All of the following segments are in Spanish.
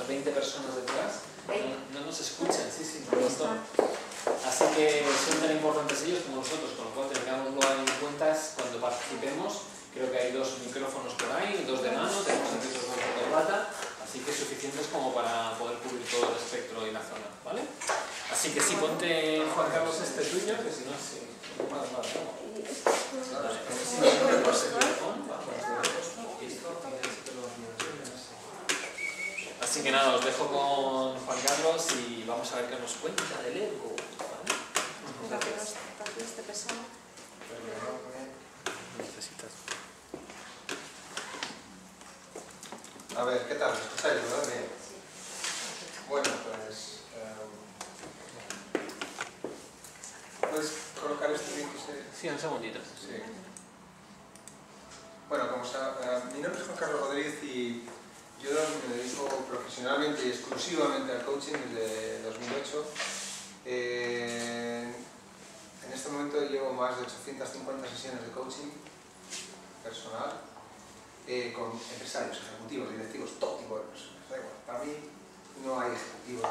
20 personas detrás, no nos escuchan, sí, por un montón. Así que son tan importantes ellos como nosotros, con lo cual tengámoslo en cuentas cuando participemos. Creo que hay 2 micrófonos por ahí, 2 de mano, tenemos aquí 2 de fotoplata, así que suficientes como para poder cubrir todo el espectro y la zona, ¿vale? Así que sí, ponte, Juan Carlos, este tuyo, que si no, sí. Así que nada, os dejo con Juan Carlos y vamos a ver qué nos cuenta del ego, ¿vale? Este pesado. Necesitas. A ver, ¿qué tal? ¿Me escucháis, verdad? Bien. Bueno, pues... ¿puedes colocar este link? Sí, un segundito. Sí. Bueno, como mi nombre es Juan Carlos Rodríguez y yo me dedico profesionalmente y exclusivamente al coaching desde 2008. En este momento llevo más de 850 sesiones de coaching personal con empresarios, ejecutivos, directivos, todo tipo de personas. Da igual. Para mí no hay ejecutivos,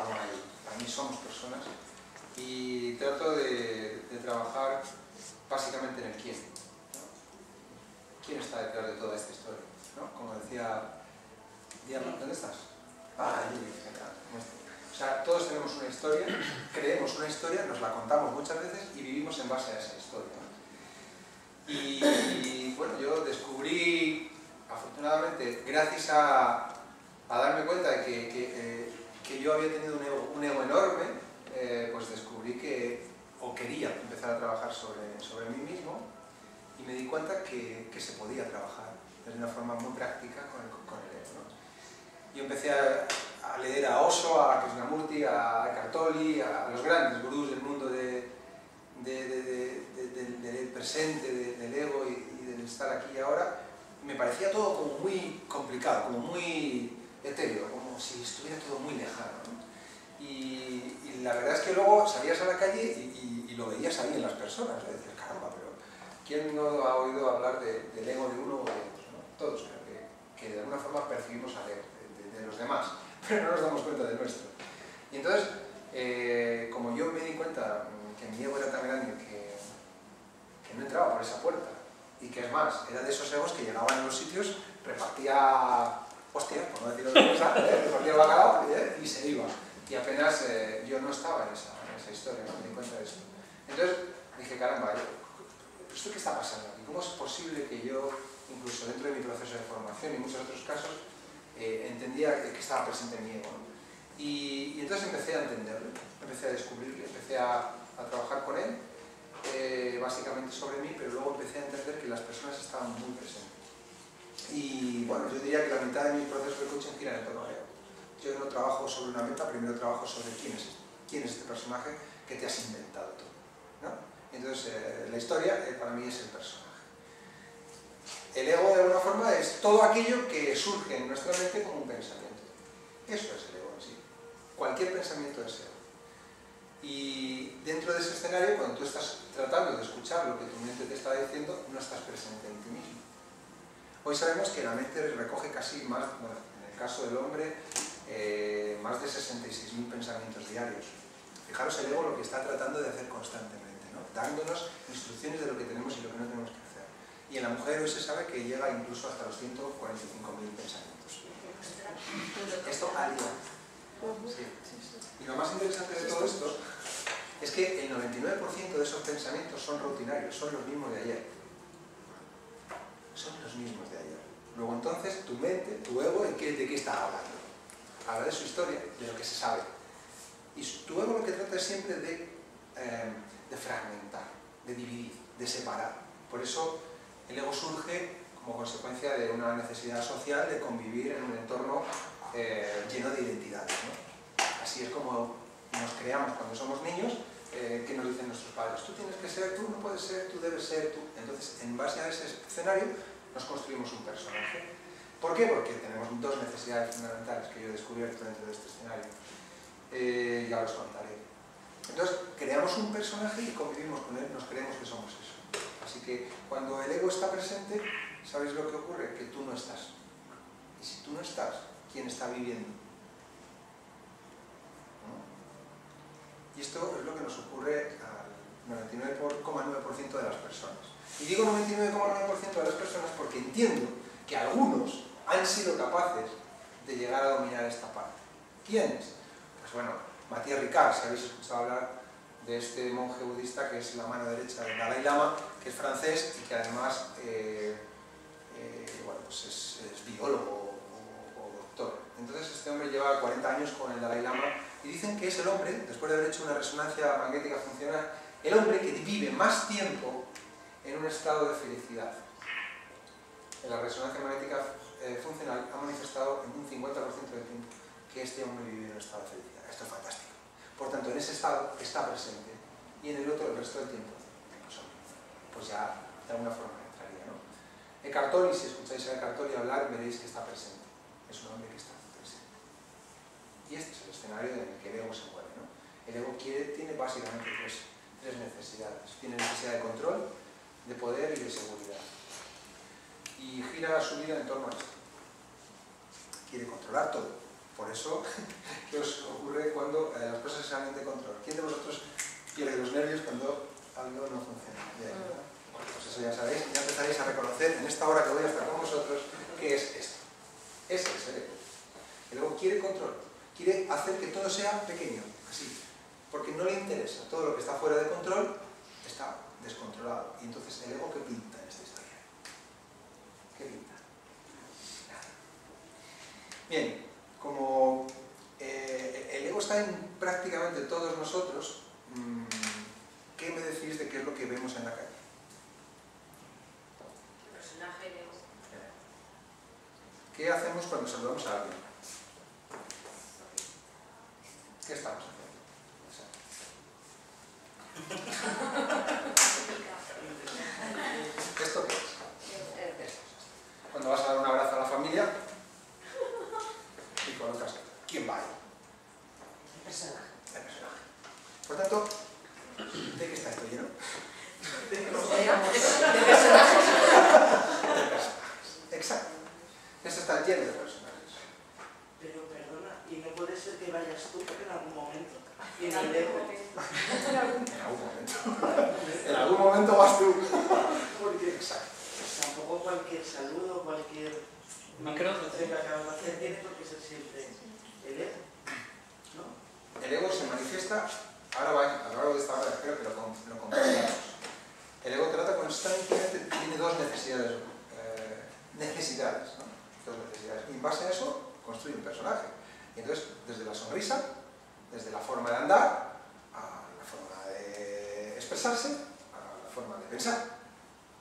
para mí somos personas y trato de trabajar básicamente en el quién, ¿no? ¿Quién está detrás de toda esta historia? ¿No? Como decía Diana, ¿dónde estás? Allí, o sea, todos tenemos una historia, creemos una historia, nos la contamos muchas veces y vivimos en base a esa historia, ¿no? Y bueno, yo descubrí, afortunadamente, gracias a darme cuenta de que yo había tenido un ego enorme, pues descubrí o quería empezar a trabajar sobre mí mismo y me di cuenta que se podía trabajar de una forma muy práctica con el ego, ¿no? Yo empecé a leer a Osho, a Krishnamurti, a Eckhart Tolle, a los grandes gurús del mundo del presente, del ego y del estar aquí y ahora. Me parecía todo como muy complicado, como muy etéreo, como si estuviera todo muy lejano, ¿no? Y la verdad es que luego salías a la calle y lo veías ahí en las personas, y decías, caramba, pero ¿quién no ha oído hablar del ego de uno o de otros, ¿no? Todos creo que de alguna forma percibimos al ego de los demás, pero no nos damos cuenta del nuestro. Y entonces, como yo me di cuenta que mi ego era tan grande que no entraba por esa puerta, y que es más, era de esos egos que llegaban a los sitios, repartía hostias, por no decir otra cosa, repartía el bacalao y se iba. Y apenas yo no estaba en esa historia, no me di cuenta de esto. Entonces dije, caramba, ¿esto qué está pasando aquí? ¿Cómo es posible que yo, incluso dentro de mi proceso de formación y en muchos otros casos, entendía que estaba presente mi ego, ¿no? Y entonces empecé a entenderlo, empecé a descubrirlo, empecé a trabajar con él, básicamente sobre mí, pero luego empecé a entender que las personas estaban muy presentes. Y bueno, yo diría que la mitad de mi proceso de coaching gira en torno al ego. Yo no trabajo sobre una meta, primero trabajo sobre quién es este personaje que te has inventado tú, ¿no? Entonces, la historia para mí es el personaje. El ego, de alguna forma, es todo aquello que surge en nuestra mente como un pensamiento. Eso es el ego en sí. Cualquier pensamiento es ego. Y dentro de ese escenario, cuando tú estás tratando de escuchar lo que tu mente te está diciendo, no estás presente en ti mismo. Hoy sabemos que la mente recoge casi más, bueno, en el caso del hombre, más de 66.000 pensamientos diarios. Fijaros el ego lo que está tratando de hacer constantemente, ¿no? Dándonos instrucciones de lo que tenemos y lo que no tenemos que hacer. Y en la mujer hoy se sabe que llega incluso hasta los 145.000 pensamientos. Esto al día. Sí. Y lo más interesante de todo esto es que el 99% de esos pensamientos son rutinarios, son los mismos de ayer. Son los mismos de ayer. Luego entonces tu mente, tu ego, ¿de qué está hablando? Habla de su historia, de lo que se sabe. Y tu ego lo que trata es siempre de fragmentar, de dividir, de separar. Por eso el ego surge como consecuencia de una necesidad social de convivir en un entorno lleno de identidades, ¿no? Así es como nos creamos cuando somos niños, que nos dicen nuestros padres, tú tienes que ser, tú no puedes ser, tú debes ser, tú. Entonces, en base a ese escenario, nos construimos un personaje. ¿Por qué? Porque tenemos dos necesidades fundamentales que yo he descubierto dentro de este escenario. Ya os contaré. Entonces, creamos un personaje y convivimos con él, nos creemos que somos eso. Así que, cuando el ego está presente, ¿sabéis lo que ocurre? Que tú no estás. Y si tú no estás, ¿quién está viviendo? Y esto es lo que nos ocurre al 99,9% de las personas. Y digo 99,9% de las personas porque entiendo que algunos han sido capaces de llegar a dominar esta parte. ¿Quiénes? Pues bueno, Matías Ricard, si habéis escuchado hablar de este monje budista que es la mano derecha del Dalai Lama, que es francés y que además bueno, pues es biólogo o doctor. Entonces este hombre lleva 40 años con el Dalai Lama y dicen que es el hombre, después de haber hecho una resonancia magnética funcional, el hombre que vive más tiempo en un estado de felicidad. En la resonancia magnética funcional ha manifestado en un 50% del tiempo que este hombre vive en un estado de felicidad. Esto es fantástico. Por tanto, en ese estado está presente y en el otro el resto del tiempo pues ya de alguna forma entraría, ¿no? Eckhart Tolle, si escucháis a Eckhart Tolle hablar, veréis que está presente. Es un hombre que está presente. Y este es el escenario en el que el ego se mueve, ¿no? El ego tiene básicamente tres necesidades. Tiene necesidad de control, de poder y de seguridad. Y gira su vida en torno a esto. Quiere controlar todo. Por eso, ¿qué os ocurre cuando las cosas se salen de control? ¿Quién de vosotros pierde los nervios cuando algo no funciona? Bien, ¿verdad? Pues eso ya sabéis, ya empezaréis a reconocer en esta hora que voy a estar con vosotros qué es esto. Ese es el ego. El ego quiere control, quiere hacer que todo sea pequeño, así, porque no le interesa. Todo lo que está fuera de control está descontrolado. Y entonces, ¿el ego qué pinta en esta historia? ¿Qué pinta? Nada. Bien, como el ego está en prácticamente todos nosotros, ¿qué me decís de qué es lo que vemos en la calle? El personaje de ego. ¿Qué hacemos cuando saludamos a alguien? ¿Qué estamos haciendo? ¿Esto qué es? Cuando vas a dar un abrazo a la familia y colocas, ¿quién va ahí? El personaje. El personaje. Por tanto, ¿de qué está esto lleno? De personajes. De personajes. Exacto. Esto está lleno de personajes. Pero perdona, ¿y no puede ser que vayas tú en algún momento? Y en el ego. En algún momento. En algún momento vas tú. Porque Exacto. tampoco cualquier saludo, cualquier Micro. entrega que vamos a hacer tiene por qué ser siempre el ego, ¿no? El ego se manifiesta, ahora va, a lo largo de esta hora espero que lo comprendamos. El ego trata constantemente, tiene dos necesidades, ¿no? Dos necesidades. Y en base a eso construye un personaje. Y entonces, desde la sonrisa, desde la forma de andar, a la forma de expresarse, a la forma de pensar.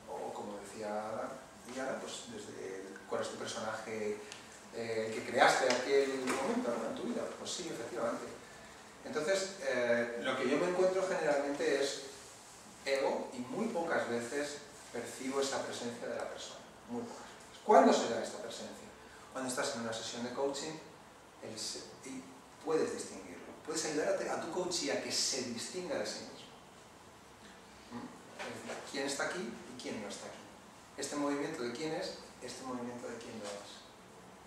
O como decía Diana, pues desde cuál es tu personaje que creaste en aquel momento, ¿no? En tu vida. Pues sí, efectivamente. Entonces, lo que yo me encuentro generalmente es ego y muy pocas veces percibo esa presencia de la persona. Muy pocas veces. ¿Cuándo se da esta presencia? Cuando estás en una sesión de coaching y puedes distinguirlo. Puedes ayudar a tu coach a que se distinga de sí mismo. Es decir, quién está aquí y quién no está aquí. Este movimiento de quién es, este movimiento de quién no es.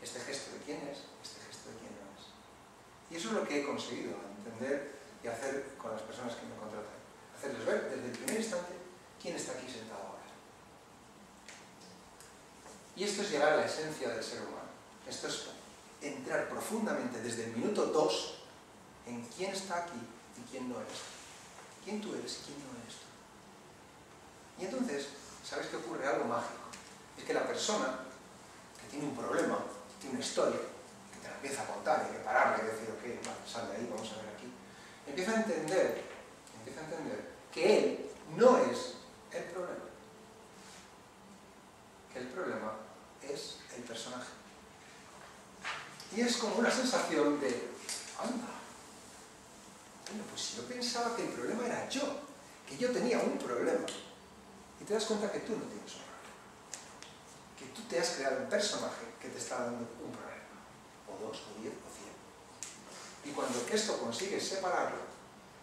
Este gesto de quién es, este gesto de quién no es. Y eso es lo que he conseguido entender y hacer con las personas que me contratan. Hacerles ver desde el primer instante quién está aquí sentado ahora. Y esto es llegar a la esencia del ser humano. Esto es entrar profundamente desde el minuto 2 en quién está aquí y quién no eres. Quién tú eres y quién no eres tú. Y entonces, ¿sabes qué ocurre? Algo mágico. Es que la persona que tiene un problema, tiene una historia, que te la empieza a contar, hay que pararle y decir, ok, vale, sal de ahí, vamos a ver aquí. Empieza a entender que él no es el problema. Que el problema es el personaje. Y es como una sensación de, anda, bueno, pues si yo pensaba que el problema era yo, que yo tenía un problema, y te das cuenta que tú no tienes un problema, que tú te has creado un personaje que te está dando un problema, o 2, o 10, o 100. Y cuando esto consigues separarlo,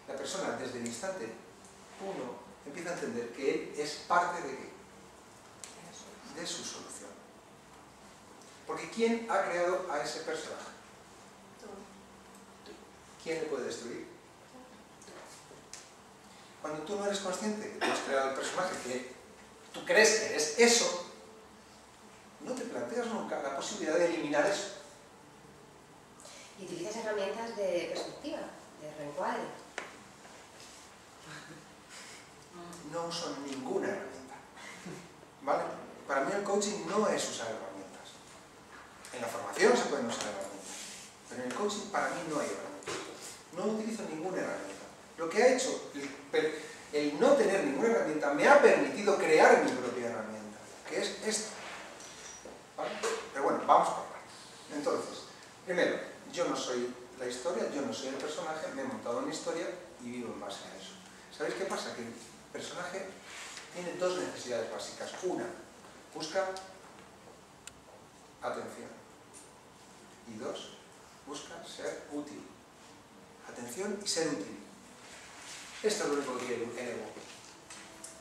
la persona desde el instante 1 empieza a entender que él es parte de qué? De su solución. Porque ¿quién ha creado a ese personaje? ¿Quién le puede destruir? cuando tú no eres consciente que tú has creado el personaje, que tú crees que eres eso, no te planteas nunca la posibilidad de eliminar eso. Y utilizas herramientas de perspectiva, de reencuadre. No uso ninguna herramienta. ¿Vale? Para mí el coaching no es usar herramientas. En la formación se pueden usar herramientas, pero en el coaching para mí no hay herramientas. No utilizo ninguna herramienta. Lo que ha hecho el no tener ninguna herramienta me ha permitido crear mi propia herramienta, que es esta. ¿Vale? Pero bueno, vamos por partes. Entonces, primero, yo no soy la historia, yo no soy el personaje, me he montado una historia y vivo en base a eso. ¿Sabéis qué pasa? Que el personaje tiene dos necesidades básicas. Una, busca atención. Y dos, busca ser útil. Atención y ser útil. Esto es lo único que quiere el ego.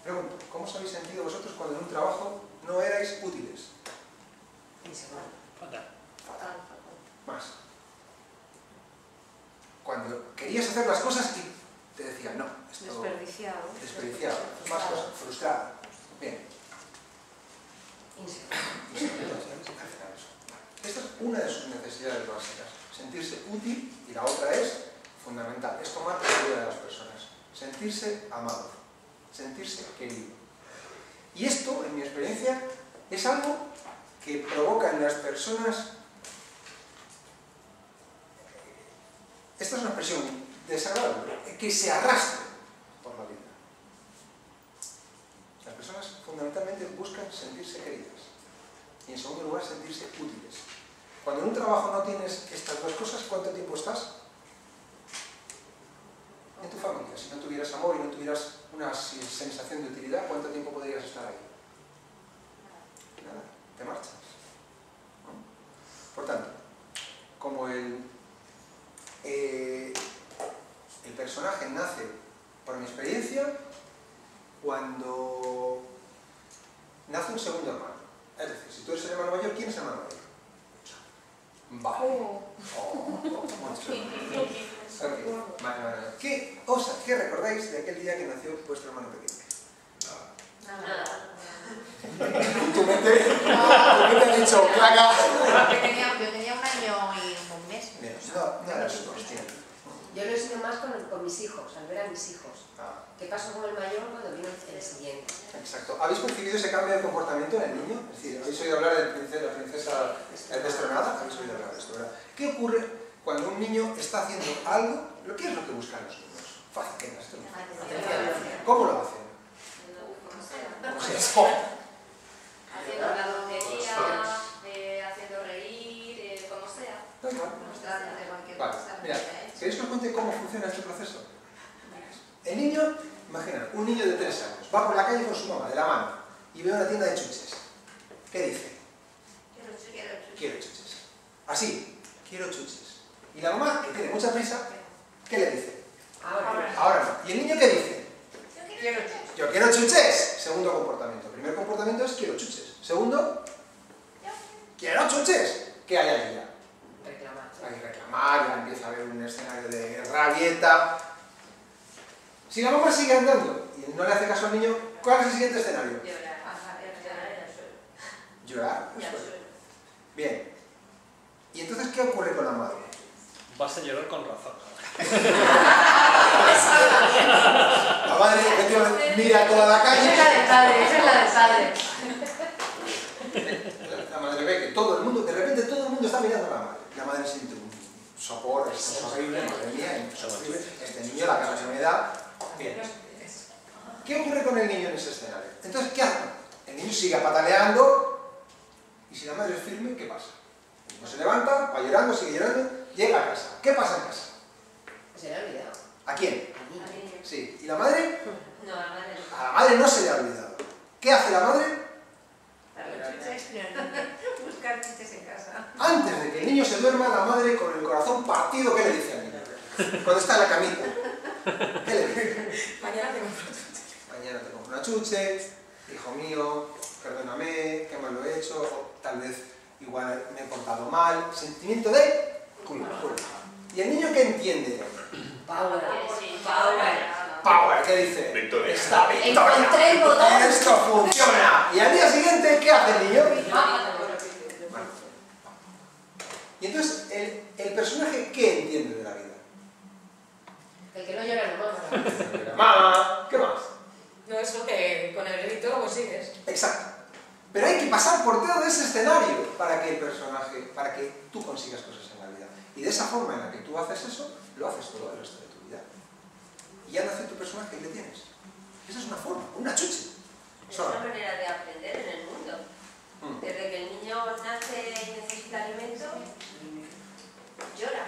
Pregunto, ¿cómo os habéis sentido vosotros cuando en un trabajo no erais útiles? Fatal. Fatal. Más. Cuando querías hacer las cosas y te decían, no, esto... Desperdiciado. Desperdiciado. Más cosas. Frustrado. Bien. Esta es una de sus necesidades básicas. Sentirse útil, y la otra es fundamental. Es tomar la vida de las personas. Sentirse amado. Sentirse querido. Y esto, en mi experiencia, es algo que provoca en las personas... Esta es una expresión desagradable, que se arrastre por la vida. Las personas fundamentalmente buscan sentirse queridas y en segundo lugar sentirse útiles. Cuando en un trabajo no tienes estas dos cosas, ¿cuánto tiempo estás? En tu familia. Si no tuvieras amor y no tuvieras una sensación de utilidad, ¿cuánto tiempo podrías estar ahí? Nada, te marchas. ¿No? Por tanto, como el personaje nace, por mi experiencia, cuando nace un segundo hermano. Es decir, si tú eres el hermano mayor, ¿quién es el hermano mayor? Vale. ¿Qué recordáis de aquel día que nació vuestro hermano pequeño? Nada. Tu mente ha dicho, placa. Yo tenía un año y un mes. No eras consciente. Yo lo he sido más con mis hijos, al ver a mis hijos. ¿Qué pasó con el mayor cuando vino el siguiente? Exacto. ¿Habéis percibido ese cambio de comportamiento en el niño? Es decir, ¿habéis oído hablar de la princesa destronada? ¿Habéis oído hablar de esto, verdad? ¿Qué ocurre cuando un niño está haciendo algo? ¿Qué es lo que buscan los niños? Fácil, ¿qué es esto? ¿Cómo lo hacen? ¿Cómo se escoge? Haciendo la tontería, haciendo reír, como sea. Vale, mirad, ¿queréis que os cuente cómo funciona este proceso? El niño, imagina, un niño de 3 años, va por la calle con su mamá, de la mano, y ve una tienda de chuches. ¿Qué dice? Quiero chuches. Así, quiero chuches. Y la mamá, que tiene mucha prisa, ¿qué le dice? Ahora no. ¿Y el niño qué dice? Yo quiero chuches. Segundo comportamiento. Primer comportamiento es quiero chuches. Segundo, quiero chuches. ¿Qué hay ahí ya? Reclamar. Hay que reclamar, ya empieza a haber un escenario de rabieta. Si la mamá sigue andando y no le hace caso al niño, ¿cuál es el siguiente escenario? Llorar. Bien. ¿Y entonces qué ocurre con la madre? Vas a llorar con razón. La madre efectivamente mira toda la calle. Esa es la del padre. La madre ve que todo el mundo, de repente todo el mundo está mirando a la madre. La madre siente un sopor, esto es horrible, madre mía, esto es horrible. Este niño, la cara se me da. Bien. ¿Qué ocurre con el niño en ese escenario? Entonces, ¿qué hace? El niño sigue pataleando y si la madre es firme, ¿qué pasa? El niño se levanta, va llorando, sigue llorando, llega a casa. ¿Qué pasa en casa? Se le ha olvidado. ¿A quién? Sí. ¿Y la madre? No, a la madre A la madre no se le ha olvidado. ¿Qué hace la madre? Buscar chuches en casa. Antes de que el niño se duerma, la madre con el corazón partido, ¿qué le dice al niño? Cuando está en la camita. ¿Qué le dice? Mañana te compro chuches. Mañana te compro una chuche, hijo mío, perdóname, qué mal lo he hecho, o tal vez igual me he portado mal. Sentimiento de culpa. ¿Y el niño qué entiende? Power. Power. ¿qué dice? Victoria. ¡Está Victoria! Encontré el botón. ¡Esto funciona! Y al día siguiente, ¿qué hace el niño? Y entonces, ¿el personaje qué entiende de la vida? El que no llora no mama. ¡Mamá! ¿Qué más? No, eso que con el grito lo consigues. Exacto. Pero hay que pasar por todo ese escenario para que el personaje, para que tú consigas cosas en la vida. Y de esa forma en la que tú haces eso, lo haces todo el resto de tu vida. Y ya nace tu personaje y le tienes. Esa es una forma, una chuche. Es una manera de aprender en el mundo. Desde que el niño nace y necesita alimento, llora.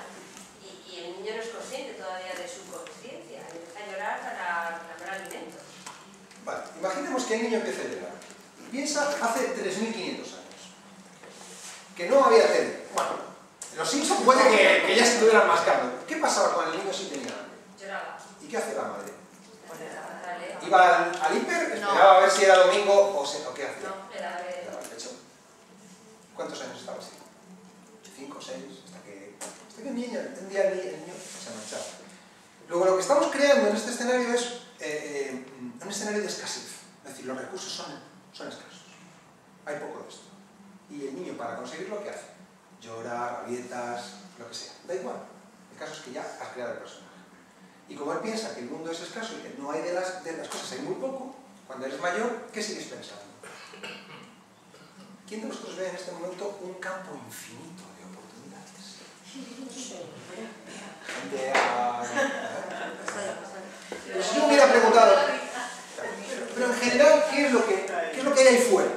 Y el niño no es consciente todavía de su conciencia. Empieza a llorar para reclamar alimento. Vale, imaginemos que el niño empieza a llorar. Piensa hace 3.500 años. Que no había tele. Bueno, los Simpsons puede que ya se estuvieran mascando. ¿Qué pasaba cuando el niño sí tenía hambre? Lloraba. ¿Y qué hace la madre? Dale. ¿Iba al hiper? ¿Esperaba a ver si era domingo o qué hacía? No, le daba Le daba el pecho. ¿Cuántos años estaba así? 5, 6, hasta que el niño se marchaba. Luego lo que estamos creando en este escenario es un escenario de escasez. Es decir, los recursos son escasos. Hay poco de esto. Y el niño, para conseguirlo, ¿qué hace? Llora, rabietas, lo que sea. Da igual. El caso es que ya has creado el personaje. Y como él piensa que el mundo es escaso y que no hay de las cosas, hay muy poco, cuando eres mayor, ¿qué sigues pensando? ¿Quién de vosotros ve en este momento un campo infinito de oportunidades? Si yo me hubiera preguntado, pero en general, ¿qué es lo que hay ahí fuera?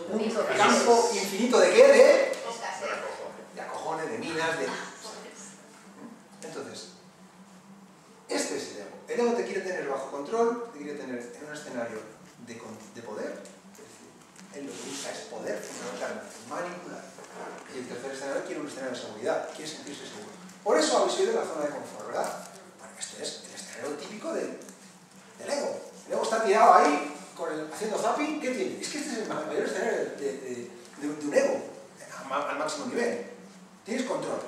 Un campo infinito de qué? De acojones, de minas, de... Entonces, este es el ego. El ego te quiere tener bajo control, te quiere tener en un escenario de poder. Es decir, él lo que busca es poder, fundamentalmente, manipular. Y el tercer escenario quiere un escenario de seguridad, quiere sentirse seguro. Por eso habéis oído de la zona de confort, ¿verdad? Porque este es el escenario típico del ego. El ego está tirado ahí, haciendo zapping. ¿Qué tiene? Es que este es el mayor escenario de un ego, al máximo nivel. Tienes control,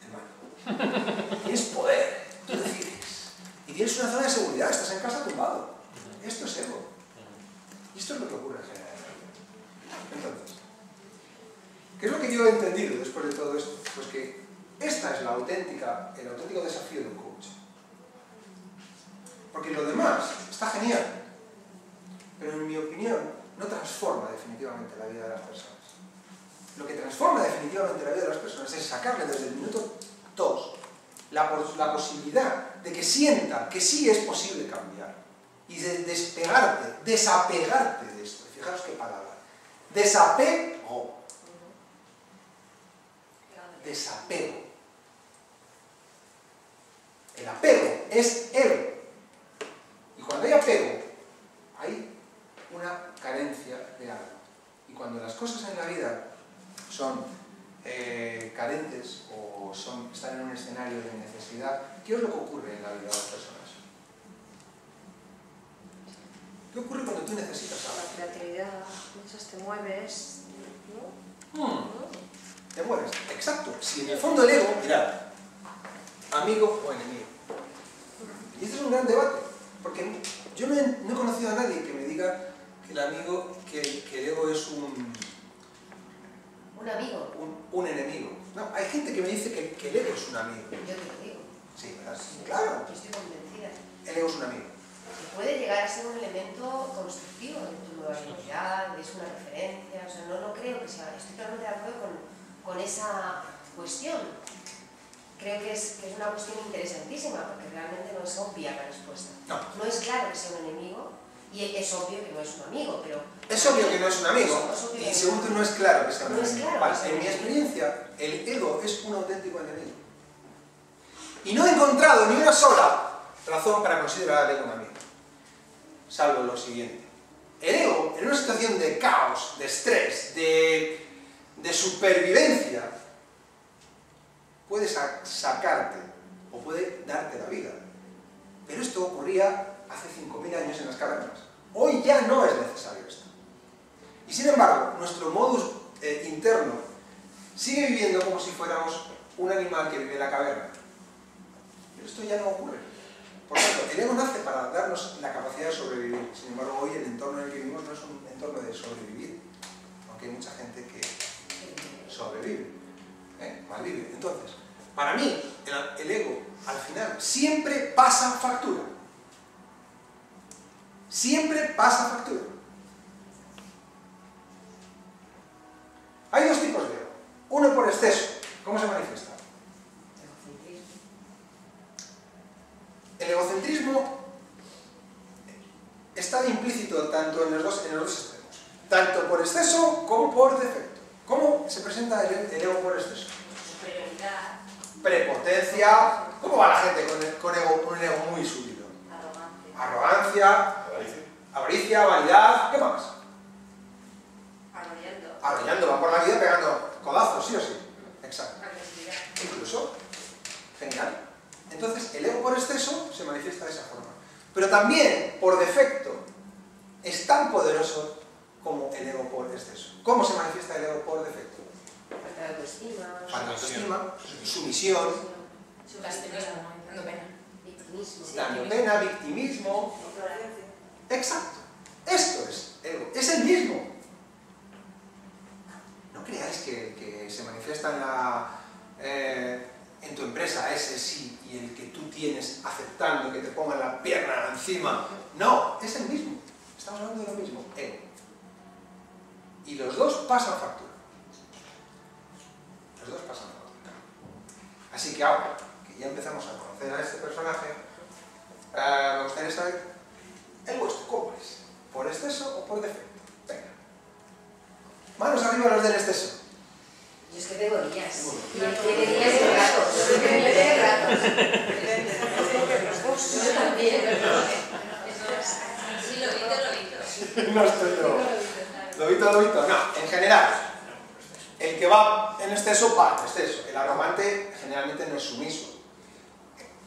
hermano. Tienes poder, tú decides. Y tienes una zona de seguridad, estás en casa tumbado. Esto es ego. Y esto es lo que ocurre en general. Entonces, ¿qué es lo que yo he entendido después de todo esto? Pues que esta es el auténtico desafío de un coach. Porque lo demás está genial, pero en mi opinión no transforma definitivamente la vida de las personas. Lo que transforma definitivamente la vida de las personas es sacarle desde el minuto 2 la posibilidad de que sienta que sí es posible cambiar y de desapegarte de esto. Fijaros qué palabra. Desapego. Desapego. El apego es ego. Y cuando hay apego, hay una carencia de algo. Y cuando las cosas en la vida son carentes o están en un escenario de necesidad, ¿qué es lo que ocurre en la vida de las personas? ¿Qué ocurre cuando tú necesitas algo? La creatividad, muchas te mueves, ¿no? Te mueves, exacto. Si en el fondo el ego, mirad, amigo o enemigo. Y este es un gran debate, porque yo no he conocido a nadie que me diga que el ego es un amigo. Un enemigo. No, hay gente que me dice que el ego es un amigo. Yo te lo digo. Sí, ¿verdad? Claro. Yo estoy convencida. El ego es un amigo. Que puede llegar a ser un elemento constructivo de tu nueva identidad, es una referencia, o sea, no creo que sea, estoy totalmente de acuerdo con esa cuestión. Creo que es una cuestión interesantísima, porque realmente no es obvia la respuesta. No es claro que sea un enemigo, y es obvio que no es un amigo, pero... Es obvio que no es un amigo, y según tú no es claro que sea un enemigo. Claro, en mi experiencia, el ego es un auténtico enemigo. Y no he encontrado ni una sola razón para considerar al ego un amigo. Salvo lo siguiente. El ego, en una situación de caos, de estrés, de supervivencia, puede sacarte o puede darte la vida. Pero esto ocurría hace 5.000 años en las cavernas. Hoy ya no es necesario esto. Y sin embargo, nuestro modus interno sigue viviendo como si fuéramos un animal que vive en la caverna. Pero esto ya no ocurre. Por tanto, el ego nace para darnos la capacidad de sobrevivir. Sin embargo, hoy el entorno en el que vivimos no es un entorno de sobrevivir, aunque hay mucha gente que sobrevive, malvive. Entonces, para mí, el ego, al final, siempre pasa factura. Siempre pasa factura. Hay dos tipos de ego. Uno por exceso. ¿Cómo se manifiesta? El egocentrismo está implícito tanto en los dos extremos, tanto por exceso como por defecto. ¿Cómo se presenta el ego por exceso? Superioridad. Prepotencia. ¿Cómo va la gente con un ego muy subido? Arrogancia, avaricia, vanidad. ¿Qué más? Arrollando, va por la vida pegando codazos, sí o sí. Exacto. Incluso. Genial. Entonces, el ego por exceso se manifiesta de esa forma. Pero también, por defecto, es tan poderoso como el ego por exceso. ¿Cómo se manifiesta el ego por defecto? Falta de autoestima. Falta de autoestima, sumisión, Dando pena. Victimismo. dando pena, victimismo. Exacto. Esto es ego. Es el mismo. No creáis que se manifiesta en tu empresa ese sí y el que tú tienes aceptando que te pongan la pierna encima. No, es el mismo. Estamos hablando de lo mismo, ego. Y los dos pasan factura. Los dos pasan factura. Así que ahora que ya empezamos a conocer a este personaje, me gustaría saber el vuestro, ¿cómo es? ¿Por exceso o por defecto? Venga. Manos arriba los del exceso. Yo es que tengo días. Muy Tiene días y ratos. Tiene ratos. Yo también. Sí, lo No estoy yo. Lobito. No, en general. El que va en exceso, va en exceso. El arrogante generalmente no es sumiso.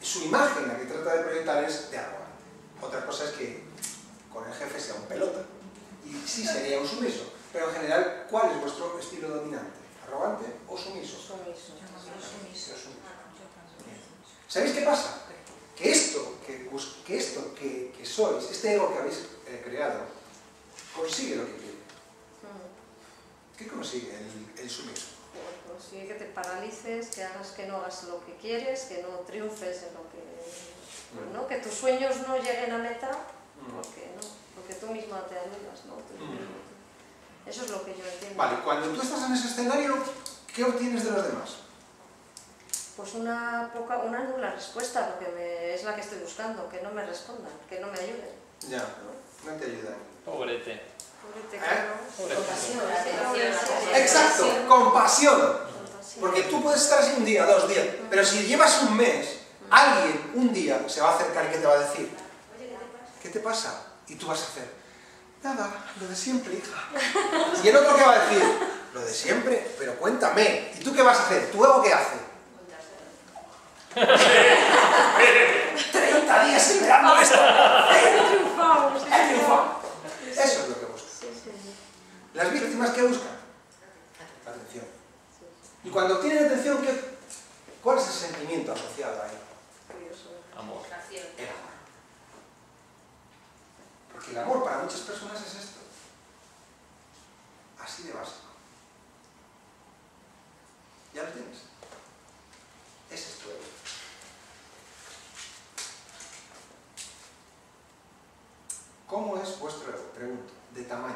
Su imagen, la que trata de proyectar, es de arrogante. Otra cosa es que con el jefe sea un pelota. Y sí sería un sumiso. Pero en general, ¿cuál es vuestro estilo dominante? ¿Arrogante o sumiso? Sumiso. ¿Sabéis qué pasa? Que esto que sois, este ego que habéis creado, consigue lo que quiere. ¿Qué consigue el sumiso? Consigue que te paralices, que no hagas lo que quieres, que no triunfes en lo que... ¿no? Que tus sueños no lleguen a meta, porque tú misma te anulas, ¿no? Eso es lo que yo entiendo. Vale, cuando tú estás en ese escenario, ¿qué obtienes de los demás? Pues una nula respuesta, porque es la que estoy buscando, que no me respondan, que no me ayuden. Ya, no te ayudan. Pobrete. Claro. Compasión. Exacto, compasión. Porque tú puedes estar así un día, 2 días, pero si llevas un mes, alguien un día se va a acercar y ¿qué te va a decir? ¿Qué te pasa? Y tú vas a hacer, nada, lo de siempre, hija. Y el otro ¿qué va a decir? Lo de siempre, pero cuéntame. ¿Y tú qué vas a hacer? ¿Tu ego qué hace? 30 días esperando esto. He triunfado. Eso es lo que buscan. Las víctimas, ¿qué buscan? Atención. Y cuando obtienen atención, ¿cuál es el sentimiento asociado ahí? Amor. El amor. Porque el amor para muchas personas es esto. Así de básico. ¿Ya lo tienes? Ese es tu ego. ¿Cómo es vuestro ego? Pregunto. De tamaño.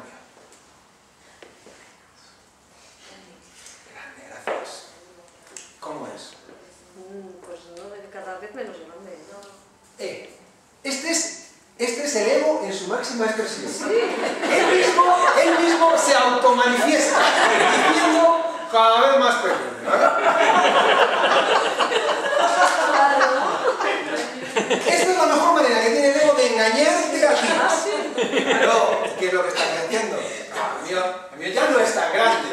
Grande, gracias. ¿Cómo es? Pues no, cada vez menos grande, ¿no? Este es el ego en su máxima expresión. Él mismo se automanifiesta diciendo cada vez más pequeño. Esta es la mejor manera que tiene el ego de engañarte a ti. Claro, ¿qué es lo que estás diciendo? El mío ya no es tan grande.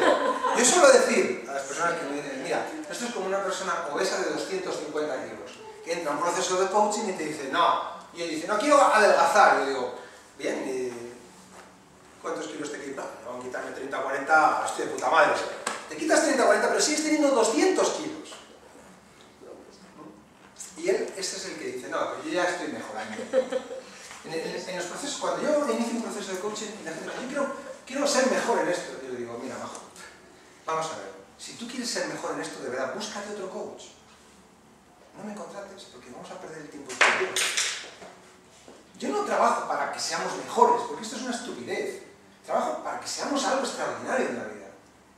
Yo suelo decir a las personas que me dicen, mira, esto es como una persona obesa de 250 kilos, que entra a un proceso de coaching y te dice, no. Y él dice, no quiero adelgazar. Yo digo, bien, ¿y cuántos kilos te quitas? No, quitarme 30 o 40, estoy de puta madre. Te quitas 30 o 40, pero sigues teniendo 200 kilos. Y él ese es el que dice, no, pues yo ya estoy mejorando. En los procesos, cuando yo inicio un proceso de coaching, la gente me dice, yo quiero ser mejor en esto. Yo le digo, mira, majo, vamos a ver, si tú quieres ser mejor en esto, de verdad, búscate otro coach. No me contrates, porque vamos a perder el tiempo. Yo no trabajo para que seamos mejores, porque esto es una estupidez. Trabajo para que seamos algo extraordinario en la vida,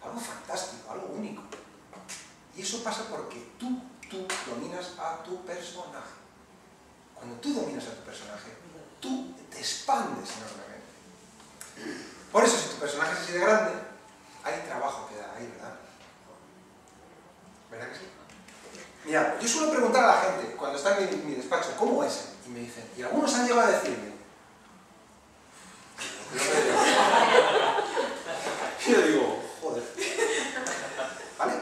algo fantástico, algo único. Y eso pasa porque tú dominas a tu personaje. Cuando tú dominas a tu personaje, tú te expandes enormemente. Por eso, si tu personaje es así de grande, hay trabajo que dar ahí, ¿verdad? ¿Verdad que sí? Mira, yo suelo preguntar a la gente, cuando está en mi despacho, ¿cómo es? Y me dicen, y algunos han llegado a decirme, y yo digo, joder. ¿Vale?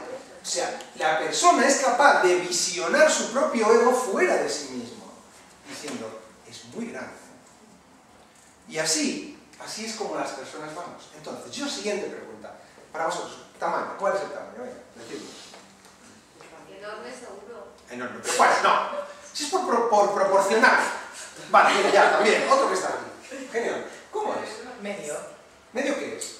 O sea, la persona es capaz de visionar su propio ego fuera de sí mismo, diciendo, es muy grande. Y así es como las personas vamos. Entonces, siguiente pregunta, para vosotros, tamaño, ¿cuál es el tamaño? Venga, decidlo. Enorme seguro. Enorme, pero ¿cuál? No, si es por proporcional. Vale, mira, ya, también, otro que está aquí. Genial. ¿Cómo es? Medio. ¿Medio qué es?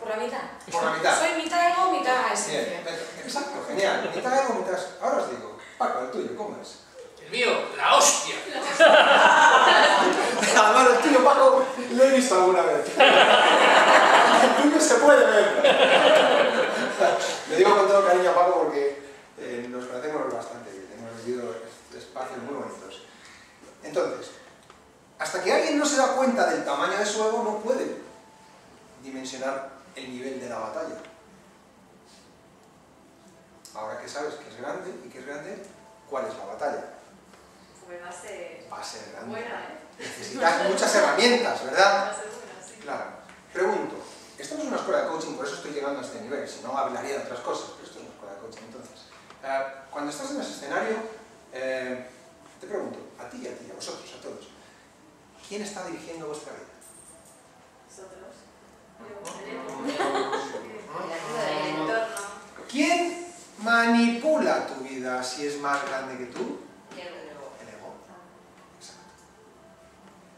Por la mitad. Por la mitad. Soy mitad ego, mitad Bien, esencia. exacto, genial. Mitad ego, mitad... Ahora os digo, Paco, el tuyo, ¿cómo es? El mío, la hostia. Además, el tuyo, Paco, lo he visto alguna vez. El tuyo se puede ver. Le digo con todo cariño a Paco porque nos conocemos bastante bien. Hemos vivido espacios muy bonitos. Entonces, hasta que alguien no se da cuenta del tamaño de su ego, no puede dimensionar el nivel de la batalla. Ahora que sabes que es grande y que es grande, ¿cuál es la batalla? Pues va Va a ser grande. buena, Necesitas muchas herramientas, ¿verdad? Va a ser buena, sí. Claro. Pregunto, esto no es una escuela de coaching, por eso estoy llegando a este nivel, si no hablaría de otras cosas, pero esto es una escuela de coaching. Entonces, cuando estás en ese escenario, te pregunto, a ti y a vosotros, a todos, ¿quién está dirigiendo vuestra vida? Nosotros. El entorno. ¿Quién manipula tu vida si es más grande que tú? Y el ego. El ego. Exacto.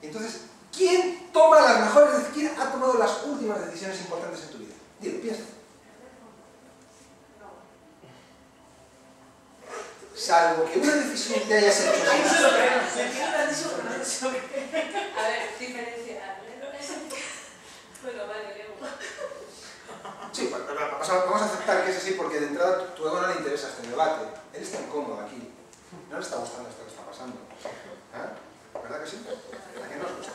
Entonces, ¿quién toma las mejores, quién ha tomado las últimas decisiones importantes en tu vida? Dilo, piensa. Salvo que una decisión te hayas hecho Ay, no se lo creo. A ver, diferenciar. Bueno, vale, ego. Sí, vamos a aceptar que es así porque de entrada tu ego no le interesa este debate. Él está incómodo aquí. No le está gustando esto que está pasando. ¿Verdad que sí? ¿A qué nos gusta?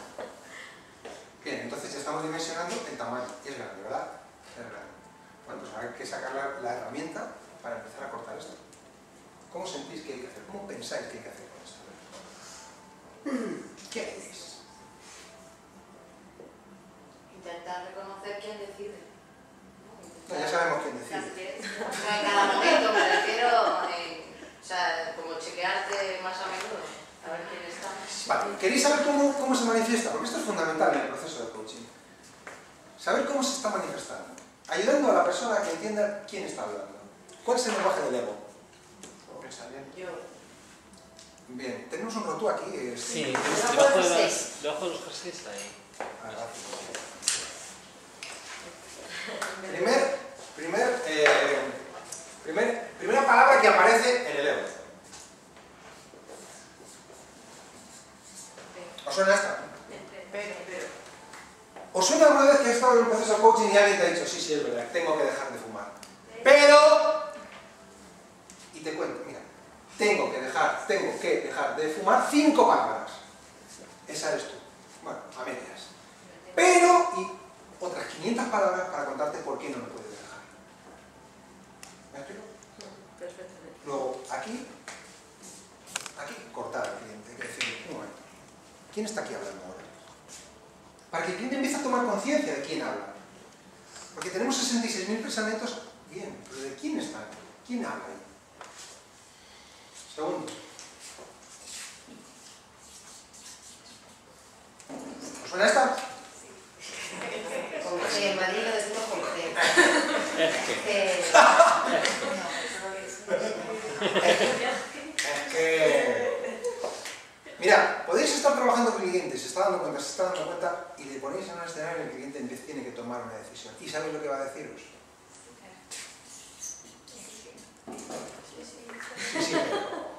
Bien, entonces ya estamos dimensionando el tamaño. Y es grande, ¿verdad? Es grande. Bueno, pues hay que sacar la herramienta para empezar a cortar esto. ¿Cómo sentís que hay que hacer? ¿Cómo pensáis que hay que hacer con esto? ¿Qué haréis? Intentar reconocer quién decide. No, ya sabemos quién decide. En cada momento me refiero, o sea, como chequearte más a menudo, a ver quién está. Vale, ¿queréis saber cómo se manifiesta? Porque esto es fundamental en el proceso de coaching. Saber cómo se está manifestando. Ayudando a la persona a que entienda quién está hablando. ¿Cuál es el lenguaje del ego? ¿Está bien? Yo. Bien, tenemos un rotú aquí. Sí, Debajo de los debajo de los jerseys ahí. Primera palabra que aparece en el ego. ¿Os suena esta? Pero. ¿Os suena alguna vez que has estado en un proceso de coaching y alguien te ha dicho, sí, sí, es verdad, tengo que dejar de fumar? Pero... Y te cuento, mira, tengo que dejar de fumar 5 palabras. Esa eres tú. Bueno, a medias. Pero, y otras 500 palabras para contarte por qué no lo puedes dejar. ¿Me explico? Perfectamente. Luego, aquí, cortar al cliente, hay que decirle, un momento, ¿quién está aquí hablando ahora? Para que el cliente empiece a tomar conciencia de quién habla. Porque tenemos 66.000 pensamientos, bien, pero ¿de quién están? ¿Quién habla ahí? Segundo. ¿Os suena esta? Con G, en Madrid lo decimos con G. Es que... está dando cuenta, se está dando cuenta, y le ponéis en un escenario en el que el cliente tiene que tomar una decisión. ¿Y sabéis lo que va a deciros? Sí, sí, pero...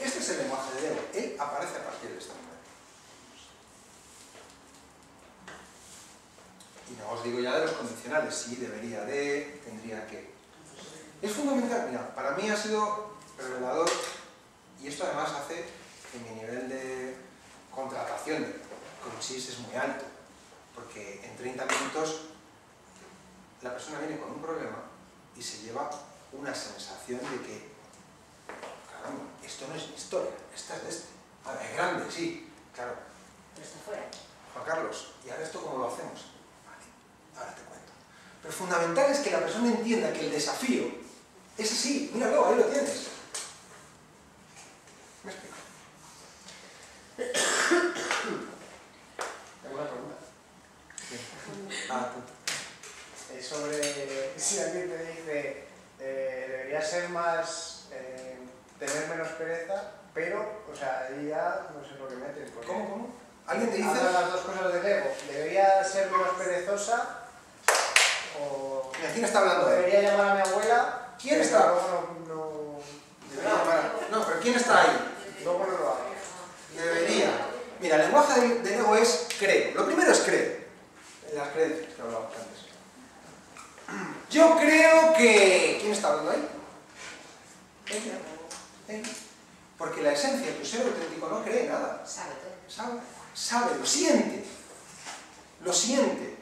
Este es el lenguaje de Lego. Él aparece a partir de esta manera. Y no os digo ya de los condicionales, sí, debería de, tendría que. Es fundamental, mira, para mí ha sido revelador, y esto además hace que mi nivel de contratación de coaches es muy alto, porque en 30 minutos la persona viene con un problema y se lleva una sensación de que, caramba, esto no es mi historia, esta es de este. Ahora, es grande, sí, claro. Pero está fuera. Juan Carlos, ¿y ahora esto cómo lo hacemos? Vale, ahora te cuento. Pero fundamental es que la persona entienda que el desafío es así, míralo, ahí lo tienes. ¿Me explico? Tengo una pregunta. Sí. Ah, tú. Sobre si alguien te dice debería ser más, tener menos pereza, pero, o sea, ahí ya no sé por qué metes. ¿Cómo? ¿Alguien te dice? Habla las dos cosas del ego. ¿Debería ser menos perezosa? O Mira, ¿quién está hablando de él? debería llamar a mi abuela. ¿Quién está? Luego No, pero ¿quién está ahí? luego no lo hago. Debería. Mira, el lenguaje del ego es creo. Lo primero es creo. Las creencias que hablábamos antes. Yo creo que... ¿Quién está hablando ahí? Ella. Él. Porque la esencia, tu ser auténtico, no cree nada. Sabe todo. Sabe, lo siente. Lo siente.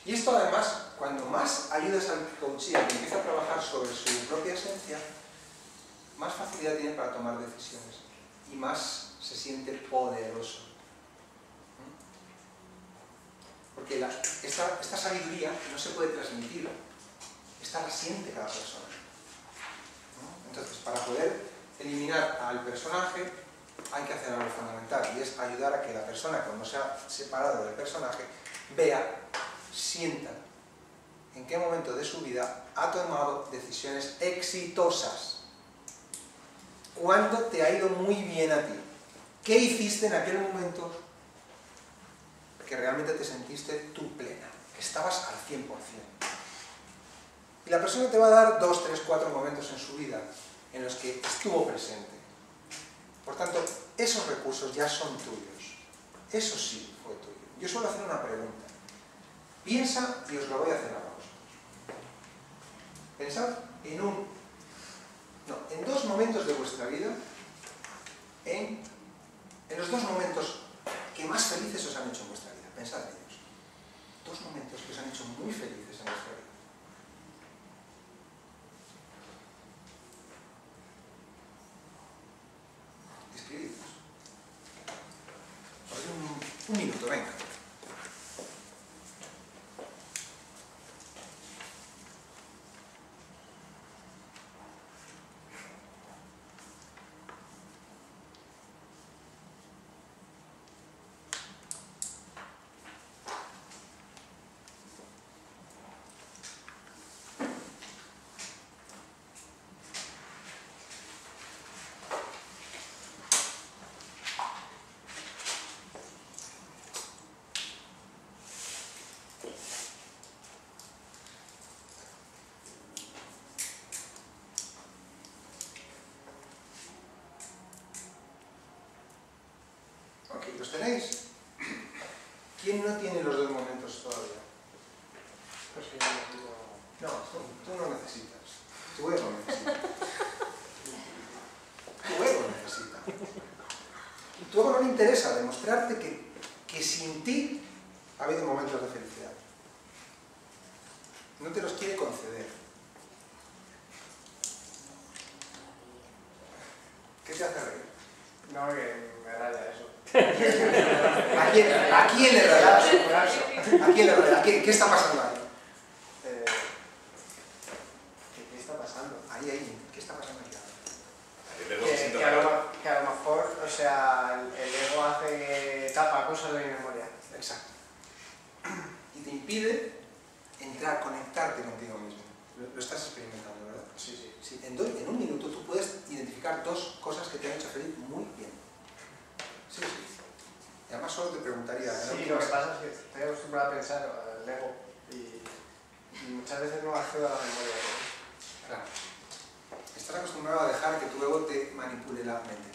Y esto además, cuando más ayudas al coachee a que empiece a trabajar sobre su propia esencia, más facilidad tiene para tomar decisiones y más se siente poderoso. Porque esta sabiduría no se puede transmitir, esta la siente cada persona. Entonces, para poder eliminar al personaje, hay que hacer algo fundamental, y es ayudar a que la persona, cuando se ha separado del personaje, vea, sienta en qué momento de su vida ha tomado decisiones exitosas. ¿Cuándo te ha ido muy bien a ti? ¿Qué hiciste en aquel momento que realmente te sentiste tú plena? Que estabas al 100%. Y la persona te va a dar 2, 3, 4 momentos en su vida en los que estuvo presente. Por tanto, esos recursos ya son tuyos. Eso sí fue tuyo. Yo suelo hacer una pregunta. Piensa, y os lo voy a hacer ahora vosotros. Pensad en 2 momentos de vuestra vida, en los 2 momentos que más felices os han hecho en vuestra vida. Pensad en ellos. 2 momentos que os han hecho muy felices en vuestra vida. Escribidlos. Un minuto, venga. Ok, ¿los tenéis? ¿Quién no tiene los 2 momentos todavía? Pues que yo no digo... No, tú no necesitas. Tu ego necesita. Tu ego necesita. Tu ego no le interesa demostrarte que sin ti ha habido momentos de felicidad. No te los quiere conceder. ¿Qué te hace reír? No, que me raya eso. ¿A quién le rayas? ¿A quién le rayas? ¿Qué está pasando ahí? ¿Qué está pasando? Ahí, ¿qué está pasando aquí? Que a lo mejor, o sea, el ego hace que tapa cosas de mi memoria. Exacto. Y te impide conectarte contigo mismo. Lo estás experimentando, ¿verdad? Sí. Sí, en 1 minuto tú puedes identificar 2 cosas que te han hecho feliz muy bien. Sí. solo te preguntaría... Sí, lo que pasa es que estoy acostumbrado a pensar al ego y muchas veces no accedo a la memoria. Claro. Estás acostumbrado a dejar que tu ego te manipule la mente.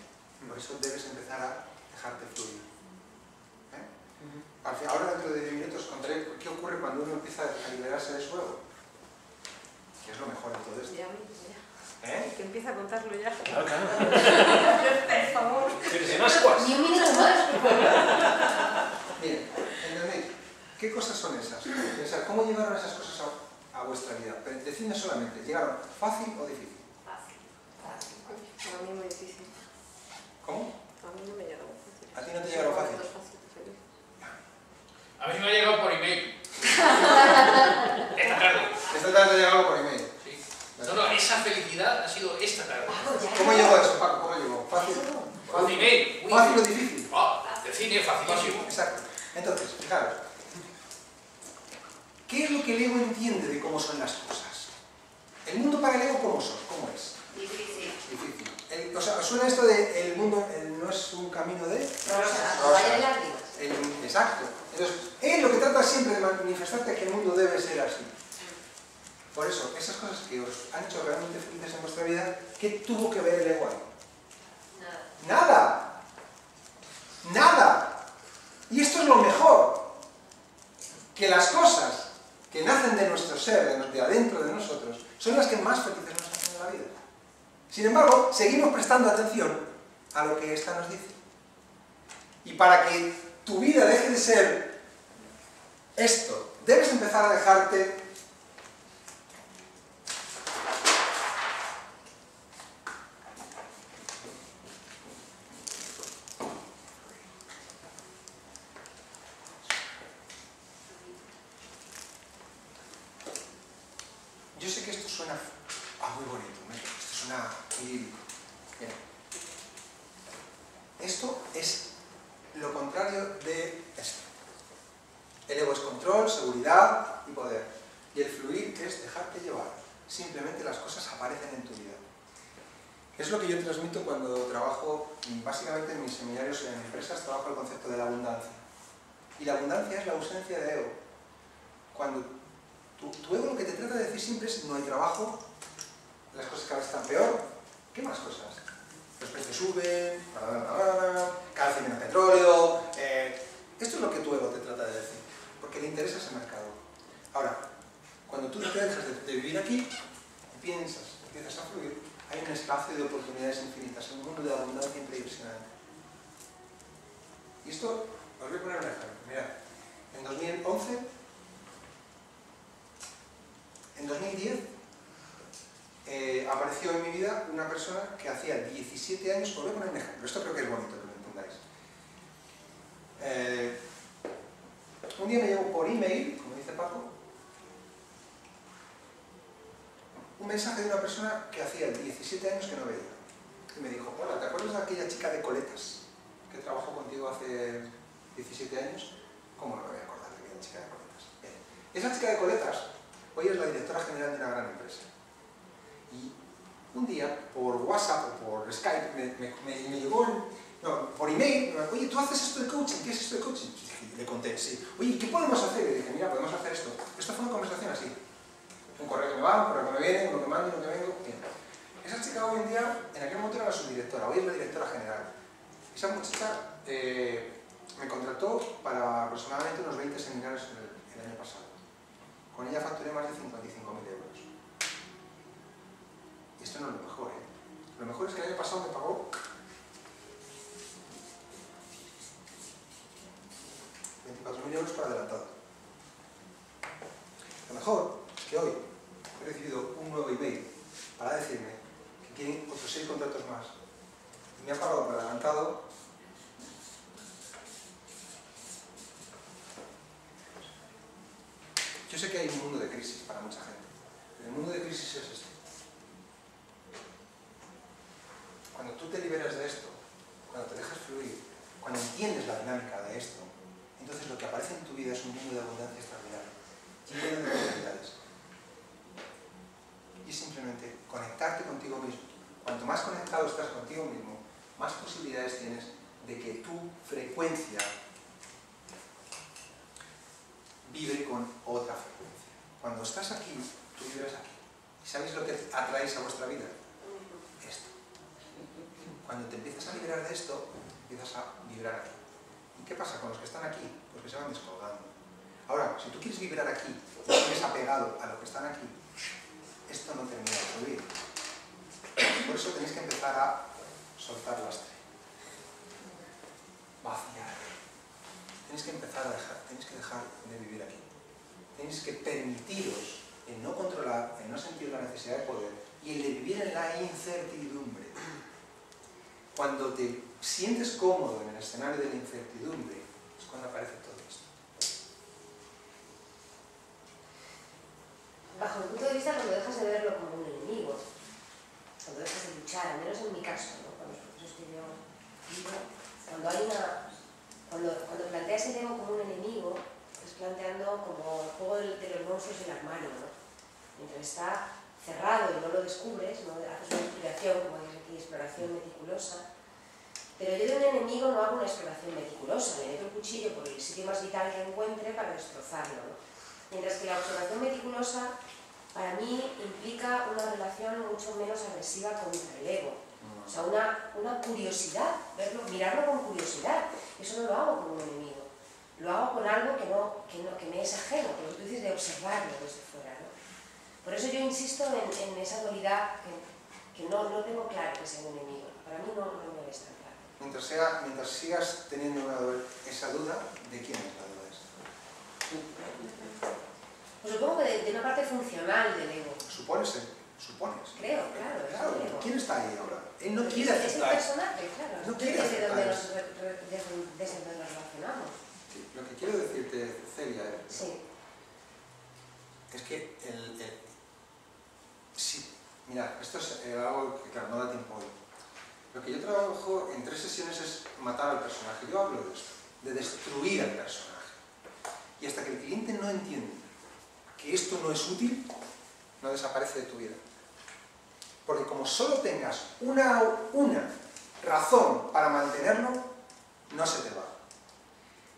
Por eso debes empezar a dejarte fluir. Ahora dentro de 10 minutos contaré qué ocurre cuando uno empieza a liberarse de su ego. Que es lo mejor de todo esto. Ya, ¿Eh? que empieza a contarlo ya. Claro, claro. Por favor. Pero si no ascuas. Ni un minuto más. Bien, ¿entendéis? ¿Qué cosas son esas? Pensar, ¿cómo llegaron esas cosas a vuestra vida? Pero decidme solamente, ¿llegaron fácil o difícil? Fácil. Para mí muy difícil. ¿Cómo? A mí no me llegaron fácil. ¿A ti no te llegaron fácil? Feliz. A mí me ha llegado por email. Esta tarde. Esta tarde te ha llegado por email. Sí. No, esa felicidad ha sido esta tarde. ¿Cómo llegó eso, Paco? ¿Cómo llegó? ¿Fácil? Por email. ¿Fácil o difícil? De cine, facilísimo. Exacto. Entonces, fijaros. ¿Qué es lo que el ego entiende de cómo son las cosas? El mundo para el ego, ¿cómo es? Difícil. Difícil. O sea, ¿suena esto de el mundo no es un camino de...? Rosa, vaya de lágrimas. Exacto. Entonces, él lo que trata siempre de manifestarte es que el mundo debe ser así. Por eso, esas cosas que os han hecho realmente felices en vuestra vida, ¿qué tuvo que ver el ego ahí? Nada. ¡Nada! Y esto es lo mejor. Que las cosas que nacen de nuestro ser, de adentro de nosotros, son las que más felices nos hacen en la vida. Sin embargo, seguimos prestando atención a lo que ésta nos dice. Y para que tu vida deje de ser esto, debes empezar a dejarte yo sé que esto suena muy bonito, ¿no? Esto suena idílico. Bien. Esto es lo contrario de esto. El ego es control, seguridad y poder. Y el fluir es dejarte llevar. Simplemente las cosas aparecen en tu vida. Es lo que yo transmito cuando trabajo, básicamente en mis seminarios en empresas, trabajo el concepto de la abundancia. Y la abundancia es la ausencia de ego. Cuando tu ego lo que te trata de decir siempre es no hay trabajo, las cosas cada vez están peor, ¿qué más cosas? Los precios suben, cada vez hay menos petróleo, esto es lo que tu ego te trata de decir, porque le interesa ese mercado. Ahora, cuando tú te dejas de vivir aquí, piensas, empiezas a fluir, hay un espacio de oportunidades infinitas, un mundo de abundancia impresionante. Y esto, os voy a poner un ejemplo. Mirad, en 2010 apareció en mi vida una persona que hacía 17 años, os voy a poner un ejemplo, esto creo que es bonito que lo entendáis. Un día me llegó por email, como dice Paco, un mensaje de una persona que hacía 17 años que no veía. Y me dijo, hola, ¿te acuerdas de aquella chica de coletas que trabajó contigo hace 17 años? ¿Cómo no me voy a acordar de aquella chica de coletas? Bien. Esa chica de coletas hoy es la directora general de una gran empresa. Y un día, por WhatsApp o por Skype, me llegó, por email, oye, ¿tú haces esto de coaching? ¿Qué es esto de coaching? Y le conté, sí. Oye, ¿qué podemos hacer? Y le dije, mira, podemos hacer esto. Esto fue una conversación así. Un correo que me va, un correo que me viene, uno que mando, uno que vengo. Bien. Esa chica hoy en día, en aquel momento era la subdirectora, hoy es la directora general. Esa muchacha me contrató para aproximadamente unos 20 seminarios el año pasado. Con ella facturé más de 55.000 euros. Y esto no es lo mejor, ¿eh? Lo mejor es que el año pasado me pagó 24.000 euros por adelantado. Lo mejor es que hoy he recibido un nuevo email para decirme que quieren otros 6 contratos más. Y me ha pagado por adelantado 1.000. Yo sé que hay un mundo de crisis para mucha gente. Pero el mundo de crisis es este. Cuando tú te liberas de esto, cuando te dejas fluir, cuando entiendes la dinámica de esto, entonces lo que aparece en tu vida es un mundo de abundancia extraordinaria, lleno de oportunidades. Y es simplemente conectarte contigo mismo. Cuanto más conectado estás contigo mismo, más posibilidades tienes de que tu frecuencia vibre con otra frecuencia. Cuando estás aquí, tú vibras aquí. ¿Y sabéis lo que atraéis a vuestra vida? Esto. Cuando te empiezas a liberar de esto, empiezas a vibrar aquí. ¿Y qué pasa con los que están aquí? Pues que se van descolgando. Ahora, si tú quieres vibrar aquí y sigues apegado a lo que están aquí, esto no termina de subir. Por eso tenéis que empezar a soltar lastre. Vaciar. Tenéis que empezar a dejar de vivir aquí. Tenéis que permitiros el no controlar, el no sentir la necesidad de poder y el de vivir en la incertidumbre. Cuando te sientes cómodo en el escenario de la incertidumbre, es cuando aparece todo esto. Bajo mi punto de vista, cuando dejas de verlo como un enemigo, cuando dejas de luchar, al menos en mi caso, ¿no? Con los procesos que yo vivo, cuando planteas el ego como un enemigo, estás planteando como el juego de los monstruos y el armario, ¿no? Mientras está cerrado y no lo descubres, ¿no? Haces una exploración, como dices aquí, exploración meticulosa. Pero yo de un enemigo no hago una exploración meticulosa, le meto el cuchillo por el sitio más vital que encuentre para destrozarlo, ¿no? Mientras que la observación meticulosa para mí implica una relación mucho menos agresiva contra el ego. O sea, una curiosidad, mirarlo con curiosidad. Eso no lo hago como un enemigo. Lo hago con algo que me es ajeno, con lo que tú dices de observarlo desde fuera, ¿no? Por eso yo insisto en esa dualidad que no tengo claro que sea un enemigo. Para mí no me es tan claro. Mientras sigas teniendo esa duda, ¿de quién es la duda esa? Pues supongo que de una parte funcional del ego. Supones. Creo, claro. Claro, Es el ego. ¿quién está ahí ahora? Él no quiere aceptar. Es el personaje, claro. No quiere desde aceptar donde eso. desde donde nos relacionamos. Sí, lo que quiero decirte, Celia, Sí. es que sí, mirad, esto es algo que claro, no da tiempo hoy. Lo que yo trabajo en 3 sesiones es matar al personaje. Yo hablo de esto, de destruir al personaje. Y hasta que el cliente no entiende que esto no es útil, no desaparece de tu vida. Porque como solo tengas una razón para mantenerlo, no se te va.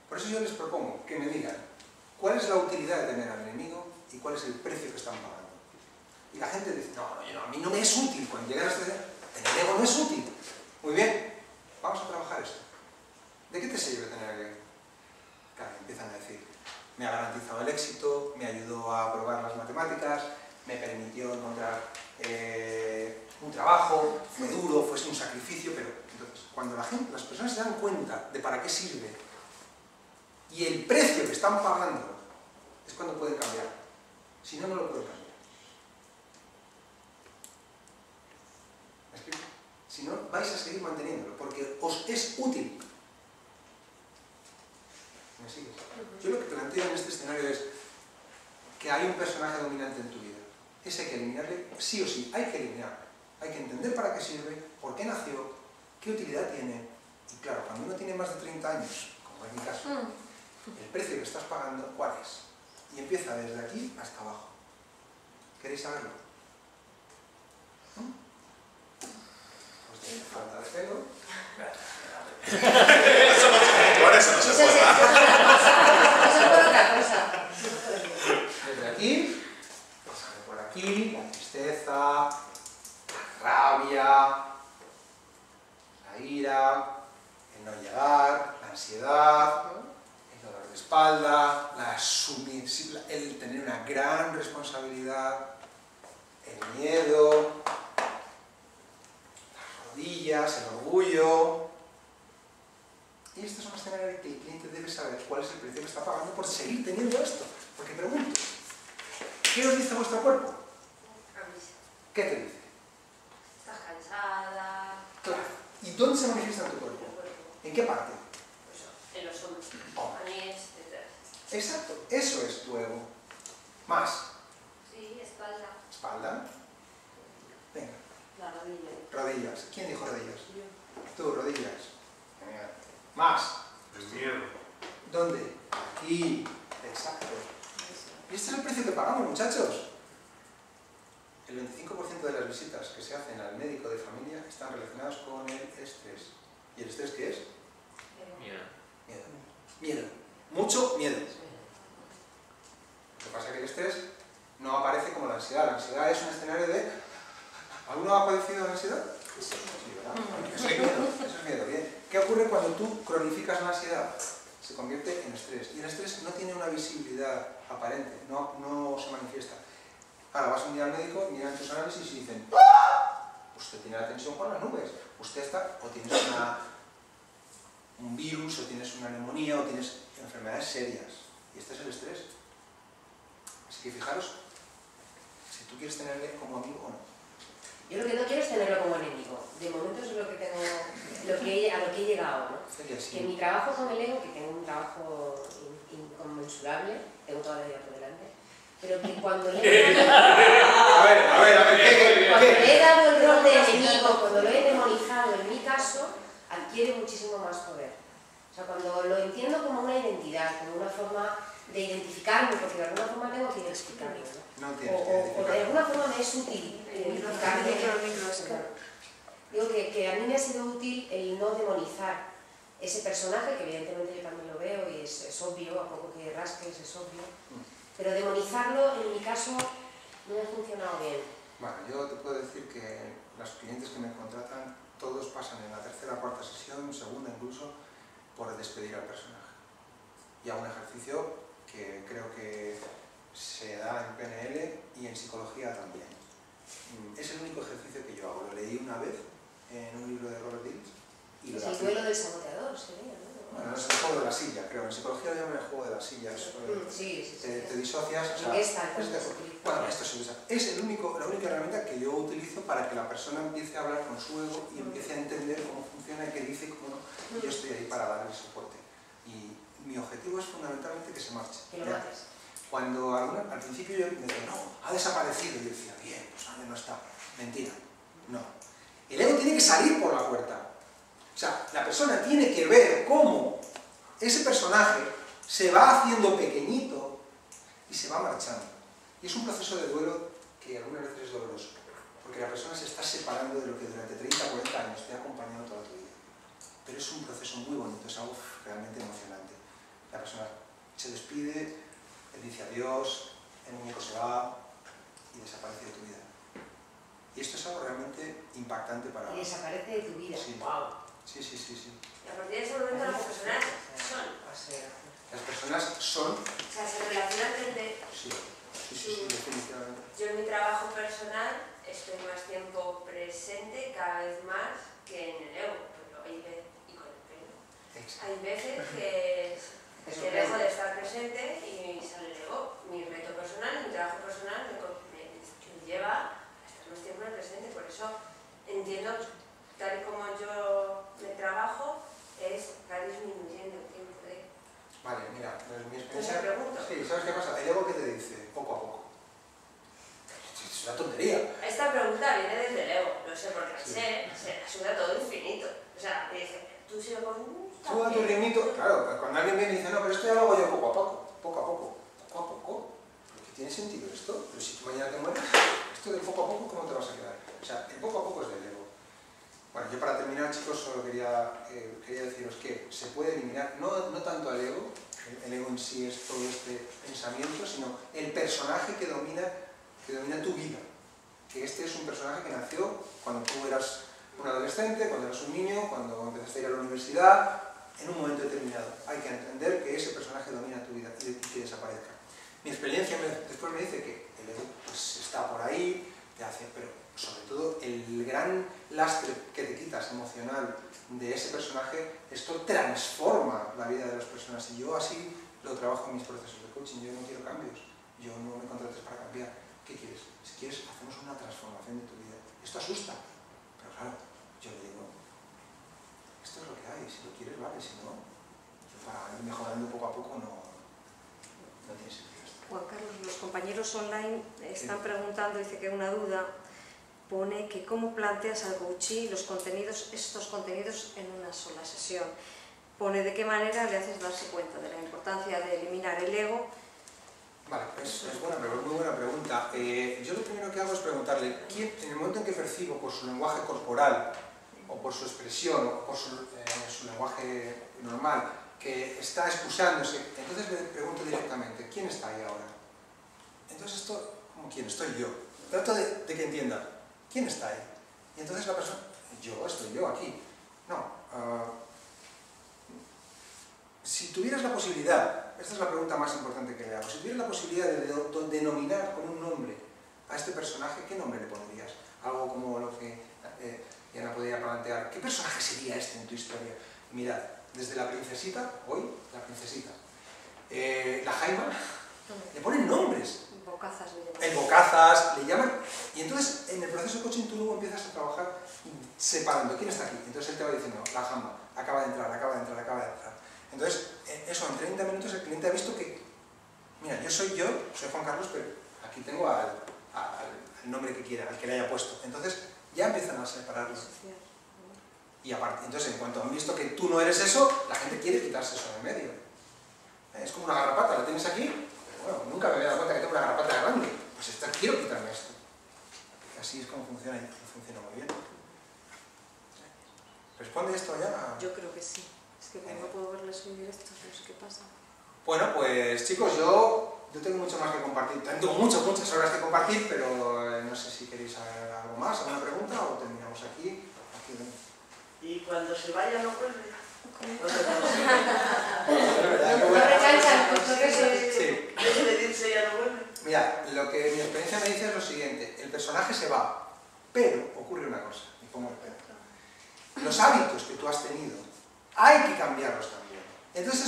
Por eso yo les propongo que me digan cuál es la utilidad de tener al enemigo y cuál es el precio que están pagando. Y la gente dice, no, a mí no me es útil. Cuando llegan a este el ego no es útil. Muy bien, vamos a trabajar esto. ¿De qué te sirve tener el ego? Claro, empiezan a decir, me ha garantizado el éxito, me ayudó a aprobar las matemáticas, me permitió encontrar un trabajo, fue duro, fue un sacrificio, pero entonces, cuando las personas se dan cuenta de para qué sirve y el precio que están pagando, es cuando pueden cambiar. Si no, no lo pueden cambiar. ¿Me explico? Si no, vais a seguir manteniéndolo, porque os es útil. ¿Me sigues? Yo lo que planteo en este escenario es que hay un personaje dominante en tu vida. Ese hay que eliminarle, sí o sí, hay que eliminarlo. Hay que entender para qué sirve, por qué nació, qué utilidad tiene. Y claro, cuando uno tiene más de 30 años, como en mi caso, el precio que estás pagando, ¿cuál es? Y empieza desde aquí hasta abajo. ¿Queréis saberlo? Pues de falta de pelo. Por eso no se puede. Eso es por otra cosa. Desde aquí, pasando por aquí, la tristeza, la rabia, la ira, el no llegar, la ansiedad, el dolor de espalda, el tener una gran responsabilidad, el miedo, las rodillas, el orgullo. Y esto es un escenario que el cliente debe saber cuál es el precio que está pagando por seguir teniendo esto. Porque pregunto, ¿qué os dice vuestro cuerpo? ¿Qué te dice? Estás cansada. Claro. ¿Y dónde se manifiesta en tu cuerpo? ¿En qué parte? Pues en los hombros. Oh. Aníes, detrás. Exacto, eso es tu ego. Más. Sí, espalda. Espalda. Venga. La rodilla. Rodillas. ¿Quién dijo rodillas? Tú, rodillas. Genial. Más. El miedo. ¿Dónde? Aquí. Exacto. Y este es el precio que pagamos, muchachos. El 25% de las visitas que se hacen al médico de familia están relacionadas con el estrés. ¿Y el estrés qué es? Miedo. Miedo. Miedo. Mucho miedo. ¿Alguno ha padecido ansiedad? Sí, ¿verdad? Eso es miedo, eso es miedo. Bien. ¿Qué ocurre cuando tú cronificas la ansiedad? Se convierte en estrés. Y el estrés no tiene una visibilidad aparente, no se manifiesta. Ahora vas un día al médico, miran tus análisis y dicen usted tiene la tensión por las nubes, usted está, o tienes un virus, o tienes una neumonía, o tienes enfermedades serias. Y este es el estrés. Así que fijaros, si tú quieres tenerle como amigo o no. Yo lo que no quiero es tenerlo como enemigo. De momento es lo que tengo, a lo que he llegado, ¿no? Que mi trabajo con el ego, que tengo un trabajo inconmensurable, tengo toda la vida por delante, pero que cuando le he dado el rol de enemigo, cuando lo he demonizado, en mi caso, adquiere muchísimo más poder. O sea, cuando lo entiendo como una identidad, como una forma de identificarme, porque de alguna forma tengo que identificarme, ¿no? O de alguna forma me es útil identificarme. Digo que a mí me ha sido útil el no demonizar ese personaje, que evidentemente yo también lo veo y es obvio, a poco que rasques es obvio, pero demonizarlo en mi caso no me ha funcionado bien. Bueno, yo te puedo decir que los clientes que me contratan, todos pasan en la tercera o cuarta sesión, segunda incluso, por despedir al personaje. Y hago un ejercicio que creo que se da en PNL y en psicología también. Es el único ejercicio que yo hago. Lo leí una vez en un libro de Robert Dills. Es el duelo del saboteador, sería, ¿no? Bueno, es el juego de la silla, creo. En psicología lo llaman el juego de la silla. Te disocias. O sea, bueno, esto se usa. Es la única herramienta que yo utilizo para que la persona empiece a hablar con su ego y empiece a entender cómo funciona, qué dice, cómo no. Y yo estoy ahí para darle soporte. Y mi objetivo es fundamentalmente que se marche. Que lo mates. Cuando al principio yo me decía, no, ha desaparecido. Y yo decía, bien, pues ya no está. Mentira. No. El ego tiene que salir por la puerta. O sea, la persona tiene que ver cómo ese personaje se va haciendo pequeñito y se va marchando. Y es un proceso de duelo que algunas veces es doloroso, porque la persona se está separando de lo que durante 30 o 40 años te ha acompañado toda tu vida. Pero es un proceso muy bonito, es algo realmente emocionante. La persona se despide, le dice adiós, el muñeco se va y desaparece de tu vida. Y esto es algo realmente impactante para... Y desaparece de tu vida. Sí. Wow. Sí. Y a partir de ese momento las personas son. Las personas son... O sea, se relacionan desde... Sí, definitivamente. Yo en mi trabajo personal estoy más tiempo presente cada vez más que en el ego, pero hay veces, y con el pelo. Hay veces que dejo de estar presente y sale el ego. Mi reto personal, mi trabajo personal me lleva a estar más tiempo en el presente, por eso entiendo, tal y como yo me trabajo, va disminuyendo el tiempo de... Vale, mira, mi experiencia... ¿Me pregunto? Sí, ¿sabes qué pasa? El ego que te dice, poco a poco. Es una tontería. Esta pregunta viene desde el ego, no sé, porque se asuda todo infinito. O sea, me dice, tú sigues con... Tú a tu ritmito, claro, cuando alguien viene y dice, no, pero esto ya lo hago yo poco a poco. Porque tiene sentido esto, pero si tú mañana te mueres, esto de poco a poco, ¿cómo te vas a quedar? O sea, el poco a poco es del ego. Bueno, yo para terminar, chicos, solo quería deciros que se puede eliminar, no tanto al ego, el ego en sí es todo este pensamiento, sino el personaje que domina tu vida. Que este es un personaje que nació cuando tú eras un adolescente, cuando eras un niño, cuando empezaste a ir a la universidad, en un momento determinado. Hay que entender que ese personaje domina tu vida y que desaparezca. Mi experiencia después me dice que el ego pues, está por ahí, te hace, pero sobre todo el gran lastre que te quitas emocional de ese personaje, esto transforma la vida de las personas. Y yo así lo trabajo en mis procesos de coaching. Yo no quiero cambios, yo no me contrates para cambiar. ¿Qué quieres? Si quieres, hacemos una transformación de tu vida. Esto asusta, pero claro, yo le digo, esto es lo que hay, si lo quieres, vale, si no, para ir mejorando poco a poco no tiene sentido. Juan Carlos, los compañeros online están preguntando, dice que una duda, pone que cómo planteas al coachee estos contenidos en una sola sesión. Pone de qué manera le haces darse cuenta de la importancia de eliminar el ego. Vale, es muy buena pregunta. Yo lo primero que hago es preguntarle, en el momento en que percibo por su lenguaje corporal, o por su expresión, o por su lenguaje normal, que está excusándose, entonces le pregunto directamente, ¿quién está ahí ahora? Entonces esto, ¿cómo quién? Estoy yo. Trato de que entienda, ¿quién está ahí? Y entonces la persona, estoy yo aquí. No. Si tuvieras la posibilidad, esta es la pregunta más importante que le hago, si tuvieras la posibilidad de denominar con un nombre a este personaje, ¿qué nombre le pondrías? Algo como lo que Diana podría plantear. ¿Qué personaje sería este en tu historia? Mirad, desde la princesita, hoy, la princesita, la Jaima, le ponen nombres. Bocazas le llaman. El bocazas, le llaman, y entonces en el proceso de coaching tú luego empiezas a trabajar separando quién está aquí. Entonces él te va diciendo, la Jamba, acaba de entrar. Entonces, eso, en 30 minutos el cliente ha visto que, mira, soy Juan Carlos, pero aquí tengo al nombre que quiera, al que le haya puesto. Entonces ya empiezan a separarlos. Y aparte, entonces en cuanto han visto que tú no eres eso, la gente quiere quitarse eso de en medio. Es como una garrapata, la tienes aquí, pero bueno, nunca me había dado cuenta que tengo una garrapata grande. Pues quiero quitarme esto. Así es como funciona y funciona muy bien. ¿Responde esto ya? Yo creo que sí. Es que como no puedo verles en directo, no sé qué pasa. Bueno, pues chicos, yo tengo mucho más que compartir. Tengo muchas horas que compartir, pero no sé si queréis saber algo más, alguna pregunta o terminamos aquí. Y cuando se vaya no vuelve. No recanchan, Sí. Despedirse ya no vuelve. Mira, lo que mi experiencia me dice es lo siguiente: el personaje se va, pero ocurre una cosa, y pongo el pero. Los hábitos que tú has tenido, hay que cambiarlos también. Entonces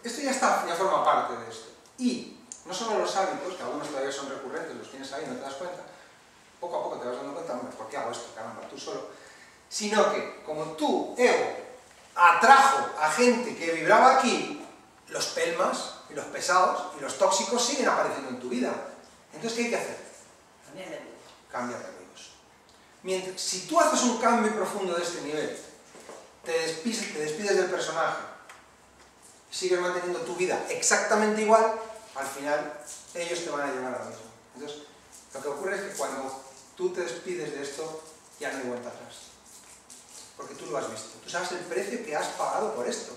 esto ya forma parte de esto. Y no solo los hábitos, que algunos todavía son recurrentes, los tienes ahí y no te das cuenta, poco a poco te vas dando cuenta, hombre, ¿por qué hago esto? Caramba, tú solo. Sino que, como tu ego atrajo a gente que vibraba aquí, los pelmas y los pesados y los tóxicos siguen apareciendo en tu vida. Entonces, ¿qué hay que hacer? Cambiar de amigos. Si tú haces un cambio profundo de este nivel, te despides del personaje y sigues manteniendo tu vida exactamente igual, al final ellos te van a llevar a lo mismo. Entonces, lo que ocurre es que cuando tú te despides de esto, ya no hay vuelta atrás. Porque tú lo has visto. Tú sabes el precio que has pagado por esto.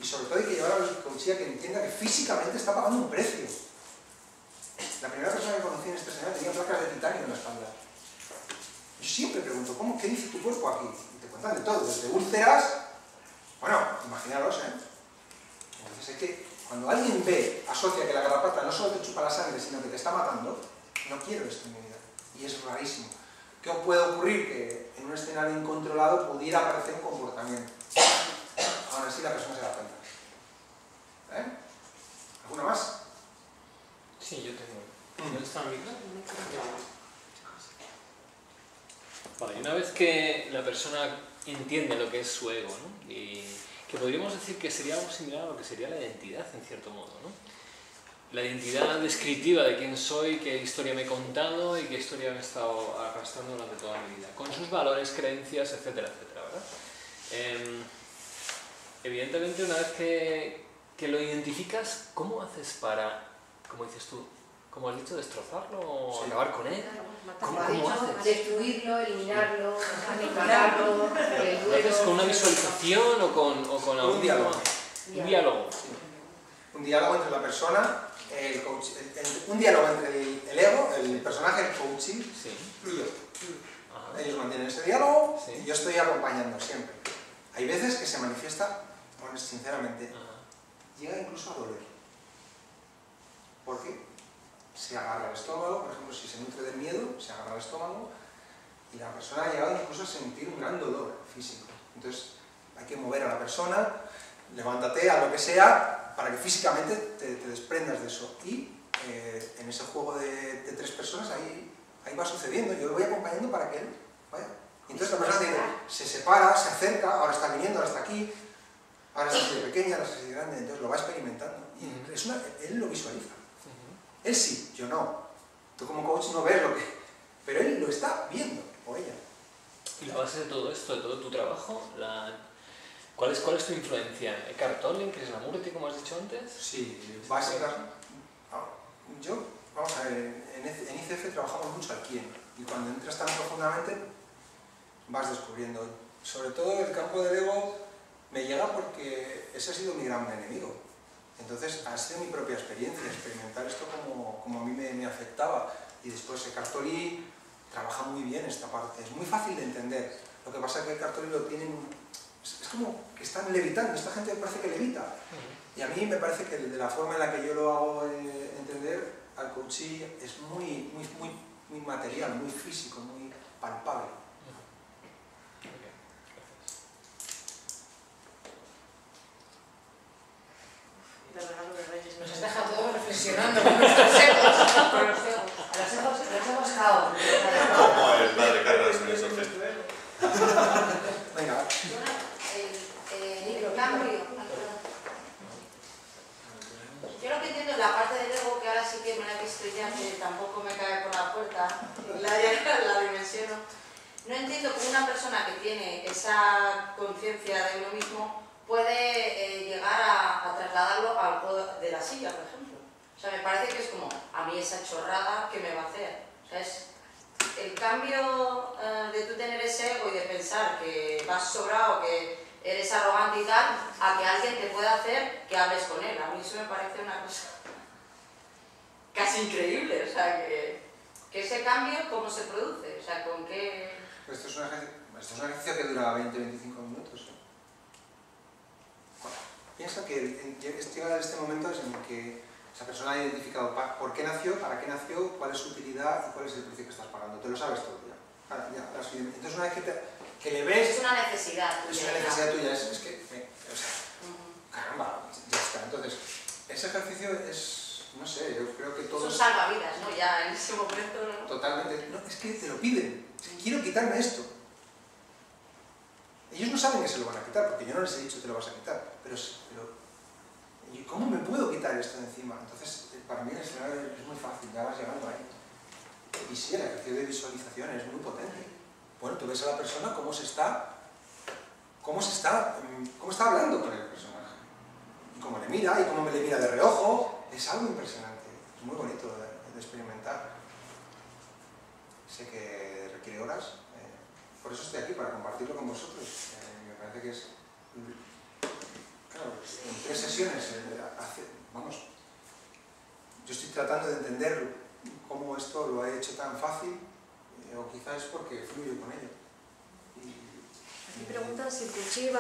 Y sobre todo hay que llevar a la coachía que entienda que físicamente está pagando un precio. La primera persona que conocí en este escenario tenía placas de titanio en la espalda. Yo siempre pregunto, ¿qué dice tu cuerpo aquí? Y te cuentan de todo, desde úlceras, bueno, imaginaros, Entonces es que cuando alguien asocia que la garrapata no solo te chupa la sangre, sino que te está matando, no quiero esto en mi vida. Y es rarísimo. ¿Qué puede ocurrir? Que en un escenario incontrolado pudiera aparecer un comportamiento. Aún así la persona se da cuenta. ¿Alguna más? Sí, yo tengo. ¿Dónde está el micro? Vale, y una vez que la persona entiende lo que es su ego, ¿no? Y que podríamos decir que sería algo similar a lo que sería la identidad, en cierto modo, ¿no? La identidad descriptiva de quién soy, qué historia me he contado y qué historia me he estado arrastrando durante toda mi vida, con sus valores, creencias, etcétera, etcétera, ¿verdad? Evidentemente, una vez que lo identificas, ¿cómo haces para, como dices tú, como has dicho, destrozarlo o acabar con él? ¿Cómo haces? Destruirlo, eliminarlo, aniquilarlo, el ¿Lo haces con una duelo. visualización o con un diálogo? Un diálogo. Sí. Un diálogo entre la persona, el coach, un diálogo entre el ego, el personaje, el coaching, Sí. y yo. Ajá. Ellos mantienen ese diálogo Sí. y yo estoy acompañando siempre. Hay veces que se manifiesta, bueno, sinceramente, Ajá. llega incluso a doler. ¿Por qué? Se agarra el estómago, por ejemplo, si se nutre del miedo, se agarra el estómago y la persona ha llegado incluso a sentir un gran dolor físico. Entonces hay que mover a la persona, levántate, a lo que sea, para que físicamente te desprendas de eso. Y en ese juego de tres personas ahí va sucediendo, yo lo voy acompañando para que él vaya. Y entonces la persona se separa, se acerca, ahora está viniendo, ahora está aquí, ahora está así de pequeña, ahora está así de grande, entonces lo va experimentando. Y él lo visualiza. Él sí, yo no. Tú como coach no ves lo que... Pero él lo está viendo, o ella. Y la base de todo esto, de todo tu trabajo, ¿cuál es tu influencia? ¿Eckhart Tolle, Krishnamurti, como has dicho antes? Sí, básicas. Vamos a ver, en ICF trabajamos mucho al quién. Y cuando entras tan profundamente, vas descubriendo. Sobre todo el campo del ego me llega porque ese ha sido mi gran enemigo. Entonces ha sido mi propia experiencia, experimentar esto como a mí me afectaba. Y después Eckhart Tolle, trabaja muy bien esta parte, es muy fácil de entender. Lo que pasa es que el cartolio tienen... Es como que están levitando, esta gente me parece que levita. Y a mí me parece que de la forma en la que yo lo hago entender al coaching es muy material, muy físico, muy palpable. De regalo de Reyes. Nos has dejado todos reflexionando con nuestros egos. Con los egos. A los egos los hemos cao. Como el padre Carlos en esos gestos. Venga. El cambio. Yo lo que entiendo es la parte del ego, que ahora sí que me la he visto ya, que tampoco me cae por la puerta, la dimensiono. No entiendo cómo una persona que tiene esa conciencia de uno mismo puede llegar a trasladarlo al juego de la silla, por ejemplo. O sea, me parece que es como, a mí esa chorrada, ¿qué me va a hacer? O sea, es el cambio de tú tener ese ego y de pensar que vas sobrado, que eres arrogante y tal, a que alguien te pueda hacer que hables con él. A mí eso me parece una cosa casi increíble. O sea, que ese cambio, ¿cómo se produce? O sea, ¿con qué...? Esto es un ejercicio que dura 20-25 minutos. Piensa que llega este momento en el que esa persona ha identificado por qué nació, para qué nació, cuál es su utilidad y cuál es el precio que estás pagando. Te lo sabes todo ya. Entonces una vez que le ves... Es una necesidad tuya. Es una necesidad tuya, es que... O sea, caramba, ya está. Entonces, ese ejercicio es... No sé, yo creo que todos... Son salvavidas, ¿no? Ya en ese momento, ¿no? Totalmente. No, es que te lo piden. Quiero quitarme esto. Ellos no saben que se lo van a quitar, porque yo no les he dicho que te lo vas a quitar. Pero ¿cómo me puedo quitar esto de encima? Entonces, para mí el escenario es muy fácil, ya vas llegando ahí. Y sí, el ejercicio de visualización es muy potente. Bueno, tú ves a la persona cómo está hablando con el personaje. Y cómo le mira, y cómo me le mira de reojo. Es algo impresionante. Es muy bonito de experimentar. Sé que requiere horas. Por eso estoy aquí, para compartirlo con vosotros. Me parece que es... Claro, en 3 sesiones, vamos, yo estoy tratando de entender cómo esto lo he hecho tan fácil, o quizás es porque fluyo con ello. Aquí preguntan si el coachí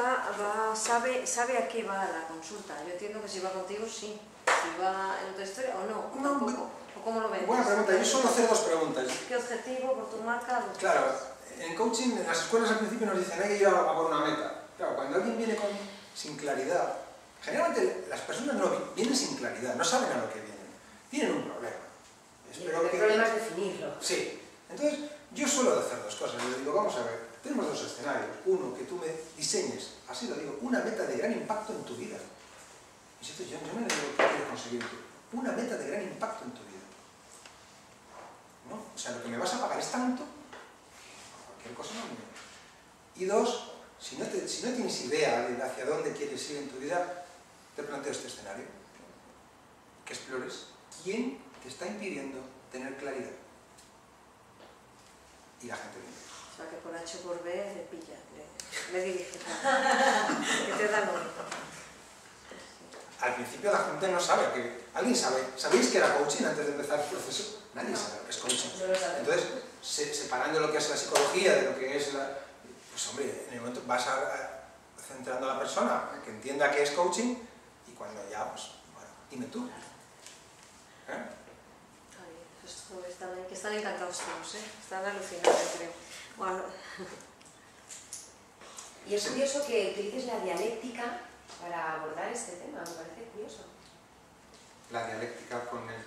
sabe a qué va la consulta. Yo entiendo que si va contigo, sí. Si va en otra historia o no, tampoco. ¿O cómo lo ves? Buena pregunta, yo suelo hacer 2 preguntas. ¿Qué objetivo por tu marca? Claro, en coaching, en las escuelas al principio nos dicen hay que ir a por una meta. Claro, cuando alguien viene sin claridad, generalmente las personas no vienen sin claridad, no saben a lo que vienen. Tienen un problema. El problema es definirlo. Sí. Entonces, yo suelo hacer 2 cosas. Les digo, vamos a ver, tenemos 2 escenarios. Uno, que tú me diseñes, así lo digo, una meta de gran impacto en tu vida. Y si yo no le digo qué quieres conseguir tú. Una meta de gran impacto en tu vida. ¿No? O sea, lo que me vas a pagar es tanto, cualquier cosa no me... Y 2, si no tienes idea de hacia dónde quieres ir en tu vida, te planteo este escenario. Que explores quién te está impidiendo tener claridad. Y la gente viene. O sea, que por H por B le pilla, le dirige. Que te da lo... Al principio la gente no sabe que... ¿Alguien sabe? ¿Sabéis que era coaching antes de empezar el proceso? Nadie sabe lo que es coaching. Entonces, separando lo que es la psicología de lo que es la... Pues hombre, en el momento vas centrando a la persona que entienda qué es coaching y cuando ya, pues, bueno, dime tú. Que están encantados todos, están alucinando, creo. Bueno. Y es curioso que utilices la dialéctica para abordar este tema, me parece curioso. La dialéctica con el...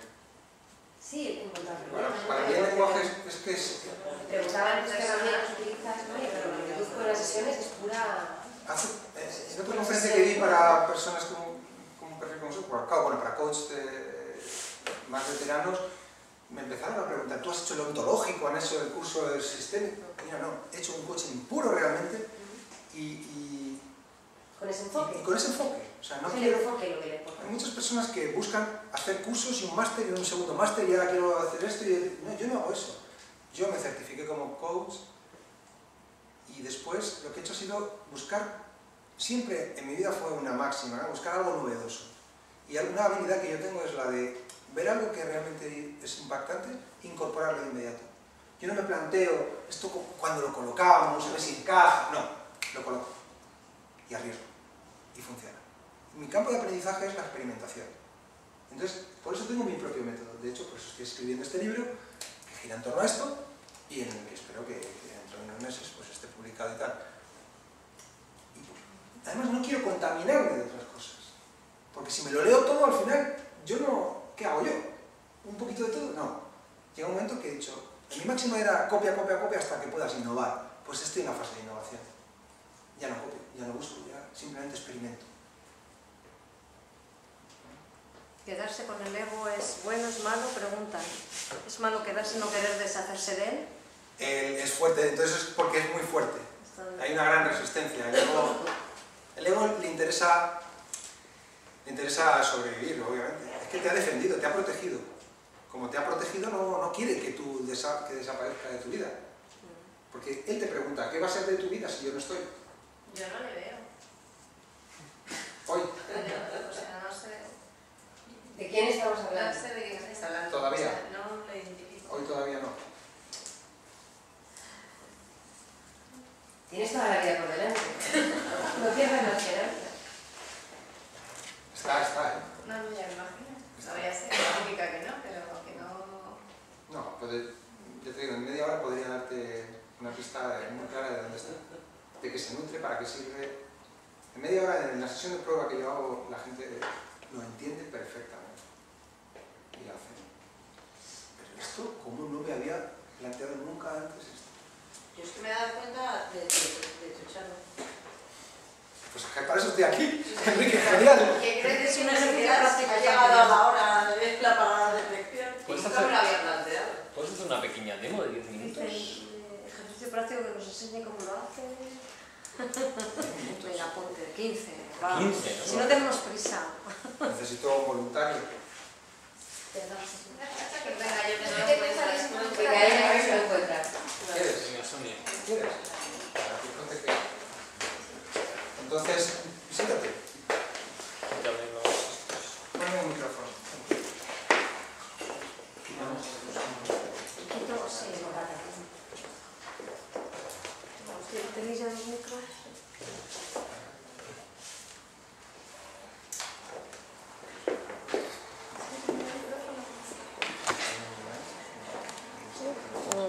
Sí, en cuanto a problemas. Para mí el lenguaje es que es... Preguntaba antes qué herramientas utilizas, ¿no? Pero lo que deduzco en las sesiones es pura... En otra conferencia que di para personas con un perfil como eso, bueno, para coaches más veteranos, me empezaron a preguntar, ¿tú has hecho el ontológico, han hecho el curso del sistémico? Mira, no, he hecho un coaching puro realmente y con ese enfoque. Y con ese enfoque. O sea, no es quiero... el enfoque lo que le importa. Hay muchas personas que buscan hacer cursos y un máster y un segundo máster y ahora quiero hacer esto y... No, yo no hago eso. Yo me certifiqué como coach y después lo que he hecho ha sido buscar, siempre en mi vida fue una máxima, ¿no? Buscar algo novedoso. Y una habilidad que yo tengo es la de ver algo que realmente es impactante e incorporarlo de inmediato. Yo no me planteo esto cuando lo colocamos, a ver si encaja, no, lo coloco y arriesgo y funciona. Mi campo de aprendizaje es la experimentación. Entonces, por eso tengo mi propio método. De hecho, por eso estoy escribiendo este libro que gira en torno a esto y en el que espero que dentro de unos meses pues, esté publicado y tal. Y, además, no quiero contaminarme de otras cosas. Porque si me lo leo todo, al final, yo no... ¿Qué hago yo? ¿Un poquito de todo? No. Llega un momento que he dicho, mi máximo era copia, copia, copia hasta que puedas innovar. Pues estoy en la fase de innovación. Ya no copio, ya no busco, ya simplemente experimento. ¿Quedarse con el ego es bueno, es malo? Preguntan. ¿Es malo quedarse y no querer deshacerse de él? Es fuerte, entonces es porque es muy fuerte. Hay una gran resistencia. El ego le interesa sobrevivir, obviamente. Es que te ha defendido, te ha protegido. Como te ha protegido, no quiere que tú desaparezca de tu vida. Porque él te pregunta, ¿qué va a ser de tu vida si yo no estoy? Yo no le veo. Hoy. O sea, no sé. ¿De quién estamos No hablando? sé de quién estáis hablando. Todavía. O sea, no lo identifico. Hoy todavía no. Tienes toda la vida por delante. No pierdas la esperanza. Está, ¿eh? No, ya me imagino. No voy a ser la única que no, pero que no... No, yo te digo, en media hora podría darte una pista muy clara de dónde está. De qué se nutre, para qué sirve. En media hora, en la sesión de prueba que yo hago, la gente lo entiende perfectamente. Y lo hace. Pero esto, ¿cómo no me había planteado nunca antes esto? Yo es que me he dado cuenta de tu charla. Pues para eso estoy aquí, Enrique, genial. ¿Qué crees que Es un ni ejercicio siquiera práctico ha llegado a también. la hora de la parada de reflexión? ¿Puedes Nunca me hacer- lo había planteado. ¿Puedes hacer una pequeña demo de 10 minutos? Dicen ejercicio práctico que nos enseñe cómo lo hace. Venga, ponte, 15. Va. 15, ¿no? Si no tenemos prisa. Necesito un voluntario. Venga, yo me doy ¿Qué cuenta pensáis? después. Venga, ahí me vais a encontrar. ¿Quieres? Venga, Sonia. ¿Quieres? Para que conte que... Entonces, siéntate. Ya vengo. Ponme un micrófono. Quito, sí, ¿Tenéis ya los micros?